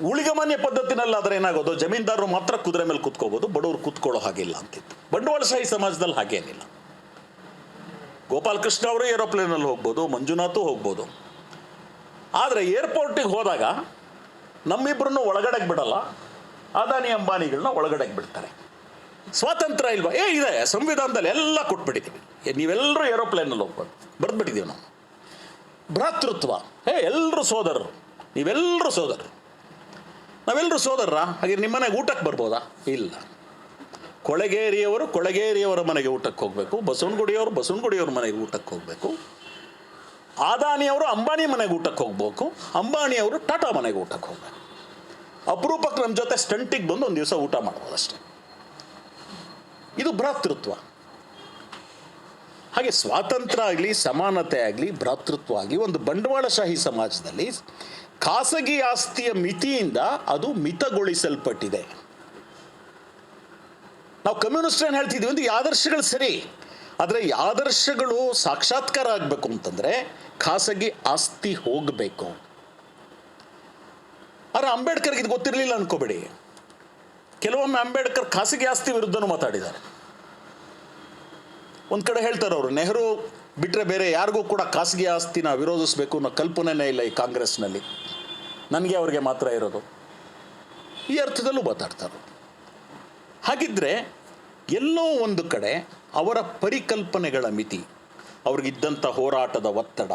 ಉಳಿಗಮಾನ್ಯ ಪದ್ಧತಿನಲ್ಲಾದರೆ ಏನಾಗೋದು, ಜಮೀನ್ದಾರರು ಮಾತ್ರ ಕುದುರೆ ಮೇಲೆ ಕೂತ್ಕೋಬೋದು, ಬಡವರು ಕೂತ್ಕೊಳ್ಳೋ ಹಾಗಿಲ್ಲ ಅಂತಿತ್ತು. ಬಂಡವಾಳಶಾಹಿ ಸಮಾಜದಲ್ಲಿ ಹಾಗೇನಿಲ್ಲ. ಗೋಪಾಲಕೃಷ್ಣ ಅವರು ಏರೋಪ್ಲೇನಲ್ಲಿ ಹೋಗ್ಬೋದು, ಮಂಜುನಾಥು ಹೋಗ್ಬೋದು. ಆದರೆ ಏರ್ಪೋರ್ಟಿಗೆ ಹೋದಾಗ ನಮ್ಮಿಬ್ಬರನ್ನು ಒಳಗಡೆಗೆ ಬಿಡಲ್ಲ, ಅದಾನಿ ಅಂಬಾನಿಗಳನ್ನ ಒಳಗಡೆಗೆ ಬಿಡ್ತಾರೆ. ಸ್ವಾತಂತ್ರ್ಯ ಇಲ್ವಾ? ಇದೆ, ಸಂವಿಧಾನದಲ್ಲಿ ಎಲ್ಲ ಕೊಟ್ಬಿಟ್ಟಿದ್ದೀವಿ, ನೀವೆಲ್ಲರೂ ಏರೋಪ್ಲೇನಲ್ಲಿ ಹೋಗ್ಬೋದು, ಬರೆದ್ಬಿಟ್ಟಿದ್ದೀವಿ ನಾವು. ಭ್ರಾತೃತ್ವ, ಎಲ್ಲರೂ ಸೋದರರು, ನೀವೆಲ್ಲರೂ ಸೋದರರು, ನಾವೆಲ್ಲರೂ ಸೋದರರ. ಹಾಗೆ ನಿಮ್ಮನೆಗೆ ಊಟಕ್ಕೆ ಬರ್ಬೋದಾ? ಇಲ್ಲ. ಕೊಳಗೇರಿಯವರ ಮನೆಗೆ ಊಟಕ್ಕೆ ಹೋಗಬೇಕು, ಬಸವನಗುಡಿಯವ್ರ ಮನೆಗೆ ಊಟಕ್ಕೆ ಹೋಗಬೇಕು, ಅದಾನಿಯವರು ಅಂಬಾನಿ ಮನೆಗೆ ಊಟಕ್ಕೆ ಹೋಗ್ಬೇಕು, ಅಂಬಾನಿಯವರು ಟಾಟಾ ಮನೆಗೆ ಊಟಕ್ಕೆ ಹೋಗ್ಬೇಕು. ಅಪರೂಪಕ್ಕೆ ನಮ್ಮ ಜೊತೆ ಸ್ಟಂಟಿಗೆ ಬಂದು ಒಂದು ದಿವಸ ಊಟ ಮಾಡ್ಬೋದು ಅಷ್ಟೇ. ಇದು ಭ್ರಾತೃತ್ವ. ಹಾಗೆ ಸ್ವಾತಂತ್ರ್ಯ ಆಗಲಿ, ಸಮಾನತೆ ಆಗಲಿ, ಭ್ರಾತೃತ್ವ ಆಗಲಿ, ಒಂದು ಬಂಡವಾಳಶಾಹಿ ಸಮಾಜದಲ್ಲಿ ಖಾಸಗಿ ಆಸ್ತಿಯ ಮಿತಿಯಿಂದ ಅದು ಮಿತಗೊಳಿಸಲ್ಪಟ್ಟಿದೆ. ನಾವು ಕಮ್ಯುನಿಸ್ಟ್ ಏನು ಹೇಳ್ತಿದ್ದೀವಿ ಅಂದರೆ, ಈ ಆದರ್ಶಗಳು ಸರಿ, ಆದರೆ ಈ ಆದರ್ಶಗಳು ಸಾಕ್ಷಾತ್ಕಾರ ಆಗಬೇಕು ಅಂತಂದರೆ ಖಾಸಗಿ ಆಸ್ತಿ ಹೋಗಬೇಕು. ಆದರೆ ಅಂಬೇಡ್ಕರ್ಗೆ ಇದು ಗೊತ್ತಿರಲಿಲ್ಲ ಅನ್ಕೋಬೇಡಿ. ಕೆಲವೊಮ್ಮೆ ಅಂಬೇಡ್ಕರ್ ಖಾಸಗಿ ಆಸ್ತಿ ವಿರುದ್ಧನೂ ಮಾತಾಡಿದ್ದಾರೆ. ಒಂದು ಕಡೆ ಹೇಳ್ತಾರೆ ಅವರು, ನೆಹರು ಬಿಟ್ಟರೆ ಬೇರೆ ಯಾರಿಗೂ ಕೂಡ ಖಾಸಗಿ ಆಸ್ತಿನ ವಿರೋಧಿಸಬೇಕು ಅನ್ನೋ ಕಲ್ಪನೆನೇ ಇಲ್ಲ ಈ ಕಾಂಗ್ರೆಸ್ನಲ್ಲಿ, ನನಗೆ ಅವ್ರಿಗೆ ಮಾತ್ರ ಇರೋದು, ಈ ಅರ್ಥದಲ್ಲೂ ಮಾತಾಡ್ತಾರೆ. ಹಾಗಿದ್ದರೆ ಎಲ್ಲೋ ಒಂದು ಕಡೆ ಅವರ ಪರಿಕಲ್ಪನೆಗಳ ಮಿತಿ, ಅವ್ರಿಗಿದ್ದಂಥ ಹೋರಾಟದ ಒತ್ತಡ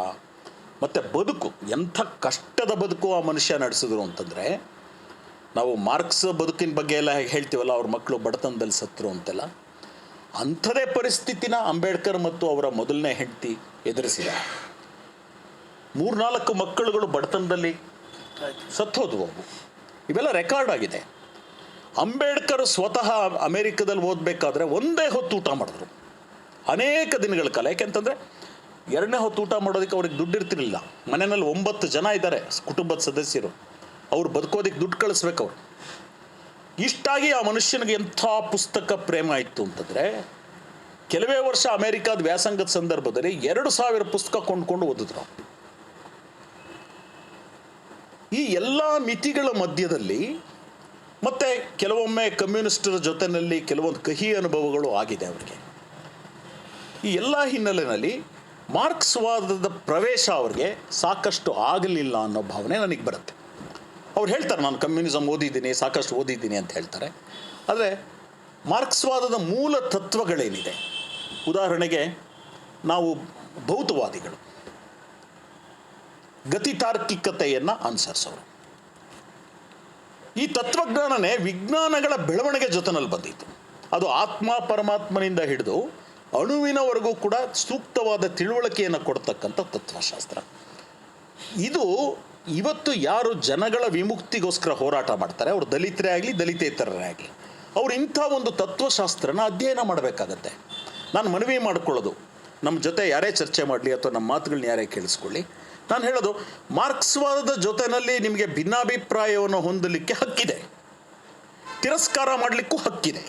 ಮತ್ತು ಬದುಕು, ಎಂಥ ಕಷ್ಟದ ಬದುಕು ಆ ಮನುಷ್ಯ ನಡೆಸಿದ್ರು ಅಂತಂದರೆ, ನಾವು ಮಾರ್ಕ್ಸ್ ಬದುಕಿನ ಬಗ್ಗೆ ಎಲ್ಲ ಹೇಳ್ತೀವಲ್ಲ, ಅವ್ರ ಮಕ್ಕಳು ಬಡತನದಲ್ಲಿ ಸತ್ತರು ಅಂತೆಲ್ಲ, ಅಂಥದೇ ಪರಿಸ್ಥಿತಿನ ಅಂಬೇಡ್ಕರ್ ಮತ್ತು ಅವರ ಮೊದಲನೇ ಹೆಂಡತಿ ಎದುರಿಸಿದ್ದಾರೆ. 3-4 ಮಕ್ಕಳುಗಳು ಬಡತನದಲ್ಲಿ ಸತ್ತೋದ್ವು. ಇವೆಲ್ಲ ರೆಕಾರ್ಡ್ ಆಗಿದೆ. ಅಂಬೇಡ್ಕರ್ ಸ್ವತಃ ಅಮೇರಿಕದಲ್ಲಿ ಓದಬೇಕಾದ್ರೆ ಒಂದೇ ಹೊತ್ತು ಊಟ ಮಾಡಿದ್ರು ಅನೇಕ ದಿನಗಳ ಕಾಲ. ಯಾಕೆಂತಂದರೆ 2ನೇ ಹೊತ್ತು ಊಟ ಮಾಡೋದಕ್ಕೆ ಅವ್ರಿಗೆ ದುಡ್ಡು ಇರ್ತಿರಲಿಲ್ಲ. ಮನೆಯಲ್ಲಿ 9 ಜನ ಇದ್ದಾರೆ ಕುಟುಂಬದ ಸದಸ್ಯರು. ಅವ್ರು ಬದುಕೋದಕ್ಕೆ ದುಡ್ಡು ಕಳಿಸ್ಬೇಕು ಅವರು. ಇಷ್ಟಾಗಿ ಆ ಮನುಷ್ಯನಿಗೆ ಎಂಥ ಪುಸ್ತಕ ಪ್ರೇಮ ಇತ್ತು ಅಂತಂದರೆ, ಕೆಲವೇ ವರ್ಷ ಅಮೇರಿಕಾದ ವ್ಯಾಸಂಗದ ಸಂದರ್ಭದಲ್ಲಿ 2000 ಪುಸ್ತಕ ಕೊಂಡ್ಕೊಂಡು ಓದಿದ್ರು. ಈ ಎಲ್ಲ ಮಿತಿಗಳ ಮಧ್ಯದಲ್ಲಿ ಮತ್ತು ಕೆಲವೊಮ್ಮೆ ಕಮ್ಯುನಿಸ್ಟರ ಜೊತೆಯಲ್ಲಿ ಕೆಲವೊಂದು ಕಹಿ ಅನುಭವಗಳು ಆಗಿದೆ ಅವರಿಗೆ. ಈ ಎಲ್ಲ ಹಿನ್ನೆಲೆಯಲ್ಲಿ ಮಾರ್ಕ್ಸ್ವಾದದ ಪ್ರವೇಶ ಅವ್ರಿಗೆ ಸಾಕಷ್ಟು ಆಗಲಿಲ್ಲ ಅನ್ನೋ ಭಾವನೆ ನನಗೆ ಬರುತ್ತೆ. ಅವ್ರು ಹೇಳ್ತಾರೆ, ನಾನು ಕಮ್ಯುನಿಸಮ್ ಓದಿದ್ದೀನಿ, ಸಾಕಷ್ಟು ಓದಿದ್ದೀನಿ ಅಂತ ಹೇಳ್ತಾರೆ. ಆದರೆ ಮಾರ್ಕ್ಸ್ವಾದದ ಮೂಲ ತತ್ವಗಳೇನಿದೆ, ಉದಾಹರಣೆಗೆ ನಾವು ಭೌತವಾದಿಗಳು ಗತಿತಾರ್ಕಿಕತೆಯನ್ನು ಅನುಸರಿಸೋರು. ಈ ತತ್ವಜ್ಞಾನನೇ ವಿಜ್ಞಾನಗಳ ಬೆಳವಣಿಗೆ ಜೊತೆನಲ್ಲಿ ಬಂದಿತ್ತು. ಅದು ಆತ್ಮ ಪರಮಾತ್ಮನಿಂದ ಹಿಡಿದು ಅಣುವಿನವರೆಗೂ ಕೂಡ ಸೂಕ್ತವಾದ ತಿಳುವಳಿಕೆಯನ್ನು ಕೊಡ್ತಕ್ಕಂಥ ತತ್ವಶಾಸ್ತ್ರ. ಇದು ಇವತ್ತು ಯಾರು ಜನಗಳ ವಿಮುಕ್ತಿಗೋಸ್ಕರ ಹೋರಾಟ ಮಾಡ್ತಾರೆ, ಅವರು ದಲಿತರೇ ಆಗಲಿ ದಲಿತೇತರರೇ ಆಗಲಿ, ಅವರು ಇಂಥ ಒಂದು ತತ್ವಶಾಸ್ತ್ರನ ಅಧ್ಯಯನ ಮಾಡಬೇಕಾಗತ್ತೆ. ನಾನು ಮನವಿ ಮಾಡ್ಕೊಳ್ಳೋದು, ನಮ್ಮ ಜೊತೆ ಯಾರೇ ಚರ್ಚೆ ಮಾಡಲಿ ಅಥವಾ ನಮ್ಮ ಮಾತುಗಳನ್ನ ಯಾರೇ ಕೇಳಿಸ್ಕೊಳ್ಳಿ, ನಾನು ಹೇಳೋದು, ಮಾರ್ಕ್ಸ್ವಾದದ ಜೊತೆಯಲ್ಲಿ ನಿಮಗೆ ಭಿನ್ನಾಭಿಪ್ರಾಯವನ್ನು ಹೊಂದಲಿಕ್ಕೆ ಹಕ್ಕಿದೆ, ತಿರಸ್ಕಾರ ಮಾಡಲಿಕ್ಕೂ ಹಕ್ಕಿದೆ,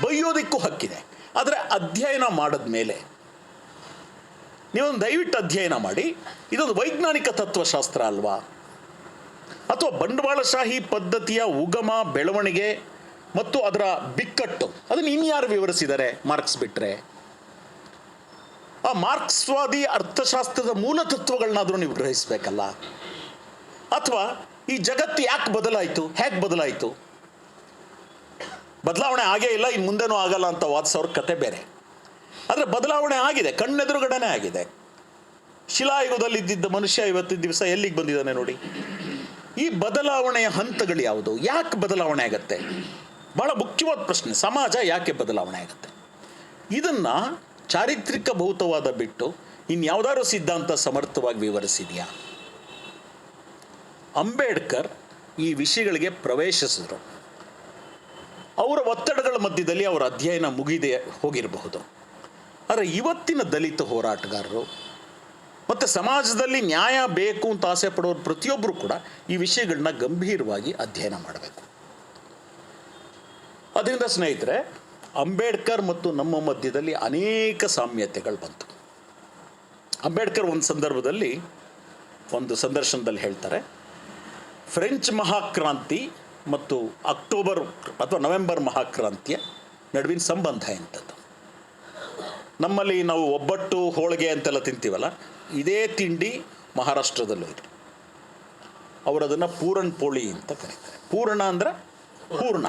ಬೈಯೋದಕ್ಕೂ ಹಕ್ಕಿದೆ. ಆದರೆ ಅಧ್ಯಯನ ಮಾಡಿದ ಮೇಲೆ ನೀವೊಂದು ದಯವಿಟ್ಟು ಅಧ್ಯಯನ ಮಾಡಿ, ಇದೊಂದು ವೈಜ್ಞಾನಿಕ ತತ್ವಶಾಸ್ತ್ರ ಅಲ್ವಾ, ಅಥವಾ ಬಂಡವಾಳಶಾಹಿ ಪದ್ಧತಿಯ ಉಗಮ, ಬೆಳವಣಿಗೆ ಮತ್ತು ಅದರ ಬಿಕ್ಕಟ್ಟು ಅದನ್ನು ಇನ್ಯಾರು ವಿವರಿಸಿದ್ದಾರೆ ಮಾರ್ಕ್ಸ್ ಬಿಟ್ಟರೆ? ಆ ಮಾರ್ಕ್ಸ್ವಾದಿ ಅರ್ಥಶಾಸ್ತ್ರದ ಮೂಲ ತತ್ವಗಳನ್ನಾದರೂ ನೀವು ಗ್ರಹಿಸಬೇಕಲ್ಲ. ಅಥವಾ ಈ ಜಗತ್ತು ಯಾಕೆ ಬದಲಾಯಿತು, ಹೇಗೆ ಬದಲಾಯಿತು, ಬದಲಾವಣೆ ಆಗೇ ಇಲ್ಲ, ಇನ್ನು ಮುಂದೆನೂ ಆಗಲ್ಲ ಅಂತ ವಾದಿಸೋರ ಕತೆ ಬೇರೆ. ಆದರೆ ಬದಲಾವಣೆ ಆಗಿದೆ, ಕಣ್ಣೆದುರುಗಡೆನೇ ಆಗಿದೆ. ಶಿಲಾಯುಗದಲ್ಲಿದ್ದ ಮನುಷ್ಯ ಇವತ್ತಿನ ದಿವಸ ಎಲ್ಲಿಗೆ ಬಂದಿದ್ದಾನೆ ನೋಡಿ. ಈ ಬದಲಾವಣೆಯ ಹಂತಗಳು ಯಾವುದು, ಯಾಕೆ ಬದಲಾವಣೆ ಆಗುತ್ತೆ? ಭಾಳ ಮುಖ್ಯವಾದ ಪ್ರಶ್ನೆ, ಸಮಾಜ ಯಾಕೆ ಬದಲಾವಣೆ ಆಗುತ್ತೆ? ಇದನ್ನು ಚಾರಿತ್ರಿಕ ಭೌತವಾದ ಬಿಟ್ಟು ಇನ್ಯಾವುದಾದ್ರೂ ಸಿದ್ಧಾಂತ ಸಮರ್ಥವಾಗಿ ವಿವರಿಸಿದೆಯಾ? ಅಂಬೇಡ್ಕರ್ ಈ ವಿಷಯಗಳಿಗೆ ಪ್ರವೇಶಿಸಿದ್ರು. ಅವರ ಒತ್ತಡಗಳ ಮಧ್ಯದಲ್ಲಿ ಅವರ ಅಧ್ಯಯನ ಮುಗಿದೇ ಹೋಗಿರಬಹುದು. ಆದರೆ ಇವತ್ತಿನ ದಲಿತ ಹೋರಾಟಗಾರರು ಮತ್ತು ಸಮಾಜದಲ್ಲಿ ನ್ಯಾಯ ಬೇಕು ಅಂತ ಆಸೆ ಪಡೋರು ಪ್ರತಿಯೊಬ್ಬರು ಕೂಡ ಈ ವಿಷಯಗಳನ್ನ ಗಂಭೀರವಾಗಿ ಅಧ್ಯಯನ ಮಾಡಬೇಕು. ಅದರಿಂದ ಸ್ನೇಹಿತರೆ, ಅಂಬೇಡ್ಕರ್ ಮತ್ತು ನಮ್ಮ ಮಧ್ಯದಲ್ಲಿ ಅನೇಕ ಸಾಮ್ಯತೆಗಳು ಬಂತು. ಅಂಬೇಡ್ಕರ್ ಒಂದು ಸಂದರ್ಭದಲ್ಲಿ ಒಂದು ಸಂದರ್ಶನದಲ್ಲಿ ಹೇಳ್ತಾರೆ, ಫ್ರೆಂಚ್ ಮಹಾಕ್ರಾಂತಿ ಮತ್ತು ಅಕ್ಟೋಬರ್ ಅಥವಾ ನವೆಂಬರ್ ಮಹಾಕ್ರಾಂತಿಯ ನಡುವಿನ ಸಂಬಂಧ ಎಂಥದ್ದು. ನಮ್ಮಲ್ಲಿ ನಾವು ಒಬ್ಬಟ್ಟು ಹೋಳಿಗೆ ಅಂತೆಲ್ಲ ತಿಂತೀವಲ್ಲ, ಇದೇ ತಿಂಡಿ ಮಹಾರಾಷ್ಟ್ರದಲ್ಲೂ ಇದೆ. ಅವರು ಅದನ್ನು ಪೂರಣ್ ಪೋಳಿ ಅಂತ ಕರೀತಾರೆ. ಪೂರ್ಣ ಅಂದರೆ ಪೂರ್ಣ,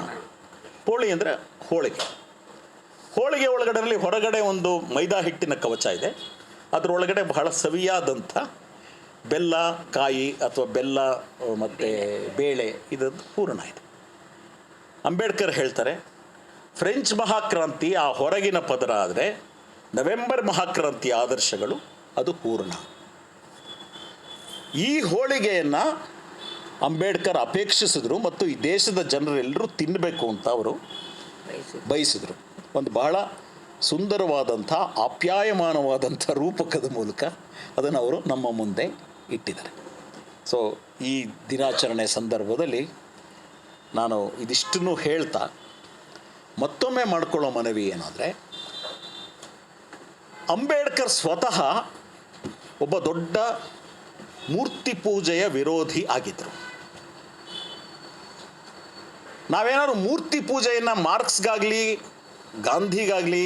ಪೋಳಿ ಅಂದರೆ ಹೋಳಿಗೆ. ಹೋಳಿಗೆ ಒಳಗಡೆಯಲ್ಲಿ ಹೊರಗಡೆ ಒಂದು ಮೈದಾ ಹಿಟ್ಟಿನ ಕವಚ ಇದೆ, ಅದರೊಳಗಡೆ ಬಹಳ ಸವಿಯಾದಂಥ ಬೆಲ್ಲ, ಕಾಯಿ ಅಥವಾ ಬೆಲ್ಲ ಮತ್ತು ಬೇಳೆ, ಇದದ್ದು ಪೂರ್ಣ ಇದೆ. ಅಂಬೇಡ್ಕರ್ ಹೇಳ್ತಾರೆ, ಫ್ರೆಂಚ್ ಮಹಾಕ್ರಾಂತಿ ಆ ಹೊರಗಿನ ಪದರ ಆದರೆ ನವೆಂಬರ್ ಮಹಾಕ್ರಾಂತಿಯ ಆದರ್ಶಗಳು ಅದು ಪೂರ್ಣ. ಈ ಹೋಳಿಗೆಯನ್ನು ಅಂಬೇಡ್ಕರ್ ಅಪೇಕ್ಷಿಸಿದ್ರು ಮತ್ತು ಈ ದೇಶದ ಜನರೆಲ್ಲರೂ ತಿನ್ನಬೇಕು ಅಂತ ಅವರು ಬಯಸಿದರು. ಒಂದು ಬಹಳ ಸುಂದರವಾದಂಥ ಆಪ್ಯಾಯಮಾನವಾದಂಥ ರೂಪಕದ ಮೂಲಕ ಅದನ್ನು ಅವರು ನಮ್ಮ ಮುಂದೆ ಇಟ್ಟಿದ್ದಾರೆ. ಸೊ ಈ ದಿನಾಚರಣೆ ಸಂದರ್ಭದಲ್ಲಿ ನಾನು ಇದಿಷ್ಟನ್ನು ಹೇಳ್ತಾ ಮತ್ತೊಮ್ಮೆ ಮಾಡಿಕೊಳ್ಳೋ ಮನವಿ ಏನಂದರೆ, ಅಂಬೇಡ್ಕರ್ ಸ್ವತಃ ಒಬ್ಬ ದೊಡ್ಡ ಮೂರ್ತಿ ಪೂಜೆಯ ವಿರೋಧಿ ಆಗಿದ್ದರು. ನಾವೇನಾದ್ರು ಮೂರ್ತಿ ಪೂಜೆಯನ್ನು ಮಾರ್ಕ್ಸ್ಗಾಗಲಿ ಗಾಂಧಿಗಾಗಲಿ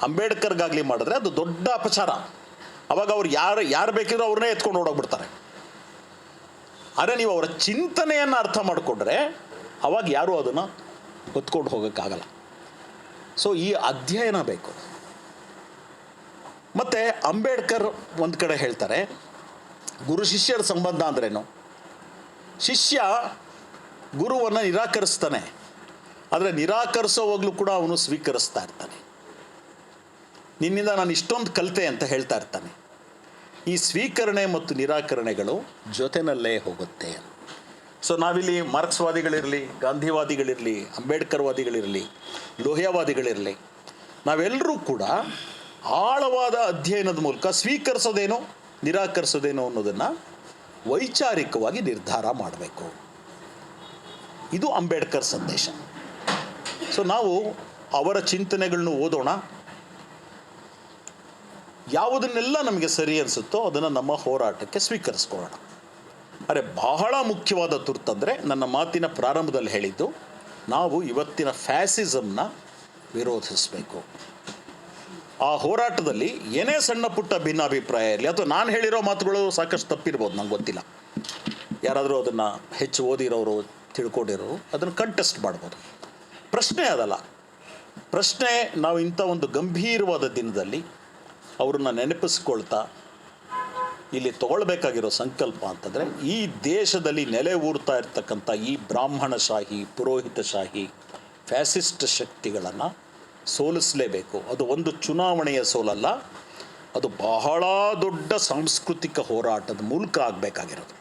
ಅಂಬೇಡ್ಕರ್ಗಾಗಲಿ ಮಾಡಿದ್ರೆ ಅದು ದೊಡ್ಡ ಅಪಚಾರ. ಅವಾಗ ಅವ್ರು ಯಾರು ಬೇಕಿದ್ರೂ ಅವ್ರನ್ನೇ ಎತ್ಕೊಂಡು ಓಡೋಗ್ಬಿಡ್ತಾರೆ. ಆದರೆ ನೀವು ಅವರ ಚಿಂತನೆಯನ್ನು ಅರ್ಥ ಮಾಡಿಕೊಂಡ್ರೆ ಅವಾಗ ಯಾರೂ ಅದನ್ನು ಹೊತ್ಕೊಂಡು ಹೋಗೋಕ್ಕಾಗಲ್ಲ. ಸೊ ಈ ಅಧ್ಯಯನ ಬೇಕು. ಮತ್ತು ಅಂಬೇಡ್ಕರ್ ಒಂದು ಕಡೆ ಹೇಳ್ತಾರೆ, ಗುರು ಶಿಷ್ಯರ ಸಂಬಂಧ ಅಂದ್ರೇನು? ಶಿಷ್ಯ ಗುರುವನ್ನು ನಿರಾಕರಿಸ್ತಾನೆ, ಆದರೆ ನಿರಾಕರಿಸೋವಾಗಲೂ ಕೂಡ ಅವನು ಸ್ವೀಕರಿಸ್ತಾ ಇರ್ತಾನೆ. ನಿನ್ನಿಂದ ನಾನು ಇಷ್ಟೊಂದು ಕಲಿತೆ ಅಂತ ಹೇಳ್ತಾ ಇರ್ತಾನೆ. ಈ ಸ್ವೀಕರಣೆ ಮತ್ತು ನಿರಾಕರಣೆಗಳು ಜೊತೆಯಲ್ಲೇ ಹೋಗುತ್ತೆ. ಸೊ ನಾವಿಲ್ಲಿ ಮಾರ್ಕ್ಸ್ವಾದಿಗಳಿರಲಿ, ಗಾಂಧಿವಾದಿಗಳಿರಲಿ, ಅಂಬೇಡ್ಕರ್ವಾದಿಗಳಿರಲಿ, ಲೋಹಿಯಾವಾದಿಗಳಿರಲಿ, ನಾವೆಲ್ಲರೂ ಕೂಡ ಆಳವಾದ ಅಧ್ಯಯನದ ಮೂಲಕ ಸ್ವೀಕರಿಸೋದೇನೋ ನಿರಾಕರಿಸೋದೇನೋ ಅನ್ನೋದನ್ನು ವೈಚಾರಿಕವಾಗಿ ನಿರ್ಧಾರ ಮಾಡಬೇಕು. ಇದು ಅಂಬೇಡ್ಕರ್ ಸಂದೇಶ. ಸೊ ನಾವು ಅವರ ಚಿಂತನೆಗಳನ್ನು ಓದೋಣ, ಯಾವುದನ್ನೆಲ್ಲ ನಮಗೆ ಸರಿ ಅನಿಸುತ್ತೋ ಅದನ್ನು ನಮ್ಮ ಹೋರಾಟಕ್ಕೆ ಸ್ವೀಕರಿಸ್ಕೊಳ್ಳೋಣ. ಅರೆ ಬಹಳ ಮುಖ್ಯವಾದ ತುರ್ತಂದರೆ ನನ್ನ ಮಾತಿನ ಪ್ರಾರಂಭದಲ್ಲಿ ಹೇಳಿದ್ದು, ನಾವು ಇವತ್ತಿನ ಫ್ಯಾಸಿಸಮ್ನ ವಿರೋಧಿಸಬೇಕು. ಆ ಹೋರಾಟದಲ್ಲಿ ಏನೇ ಸಣ್ಣ ಪುಟ್ಟ ಭಿನ್ನಾಭಿಪ್ರಾಯ ಇರಲಿ, ಅಥವಾ ನಾನು ಹೇಳಿರೋ ಮಾತುಗಳು ಸಾಕಷ್ಟು ತಪ್ಪಿರ್ಬೋದು, ನಂಗೆ ಗೊತ್ತಿಲ್ಲ, ಯಾರಾದರೂ ಅದನ್ನು ಹೆಚ್ಚು ಓದಿರೋರು ತಿಳ್ಕೊಂಡಿರೋರು ಅದನ್ನು ಕಂಟೆಸ್ಟ್ ಮಾಡ್ಬೋದು. ಪ್ರಶ್ನೆ ಅದಲ್ಲ. ಪ್ರಶ್ನೆ, ನಾವು ಇಂಥ ಒಂದು ಗಂಭೀರವಾದ ದಿನದಲ್ಲಿ ಅವ್ರನ್ನ ನೆನಪಿಸ್ಕೊಳ್ತಾ ಇಲ್ಲಿ ತಗೊಳ್ಬೇಕಾಗಿರೋ ಸಂಕಲ್ಪ ಅಂತಂದರೆ, ಈ ದೇಶದಲ್ಲಿ ನೆಲೆ ಊರ್ತಾ ಇರ್ತಕ್ಕಂಥ ಈ ಬ್ರಾಹ್ಮಣಶಾಹಿ, ಪುರೋಹಿತಶಾಹಿ, ಫ್ಯಾಸಿಸ್ಟ್ ಶಕ್ತಿಗಳನ್ನು ಸೋಲಿಸಲೇಬೇಕು. ಅದು ಒಂದು ಚುನಾವಣೆಯ ಸೋಲಲ್ಲ, ಅದು ಬಹಳ ದೊಡ್ಡ ಸಾಂಸ್ಕೃತಿಕ ಹೋರಾಟದ ಮೂಲಕ ಆಗಬೇಕಾಗಿರೋದು.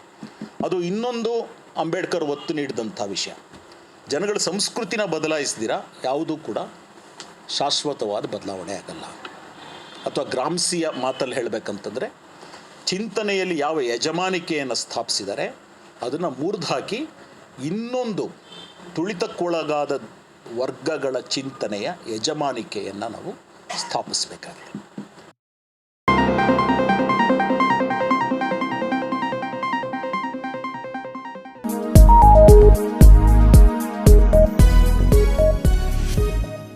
ಅದು ಇನ್ನೊಂದು ಅಂಬೇಡ್ಕರ್ ಒತ್ತು ನೀಡಿದಂಥ ವಿಷಯ. ಜನಗಳ ಸಂಸ್ಕೃತಿನ ಬದಲಾಯಿಸಿದಿರ ಯಾವುದೂ ಕೂಡ ಶಾಶ್ವತವಾದ ಬದಲಾವಣೆ ಆಗಲ್ಲ. ಅಥವಾ ಗ್ರಾಮ್ಸಿಯ ಮಾತಲ್ಲಿ ಹೇಳಬೇಕಂತಂದರೆ, ಚಿಂತನೆಯಲ್ಲಿ ಯಾವ ಯಜಮಾನಿಕೆಯನ್ನು ಸ್ಥಾಪಿಸಿದರೆ ಅದನ್ನು ಮುರಿದಾಕಿ ಇನ್ನೊಂದು ತುಳಿತಕ್ಕೊಳಗಾದ ವರ್ಗಗಳ ಚಿಂತನೆಯ ಯಜಮಾನಿಕೆಯನ್ನು ನಾವು ಸ್ಥಾಪಿಸಬೇಕಾಗಿದೆ.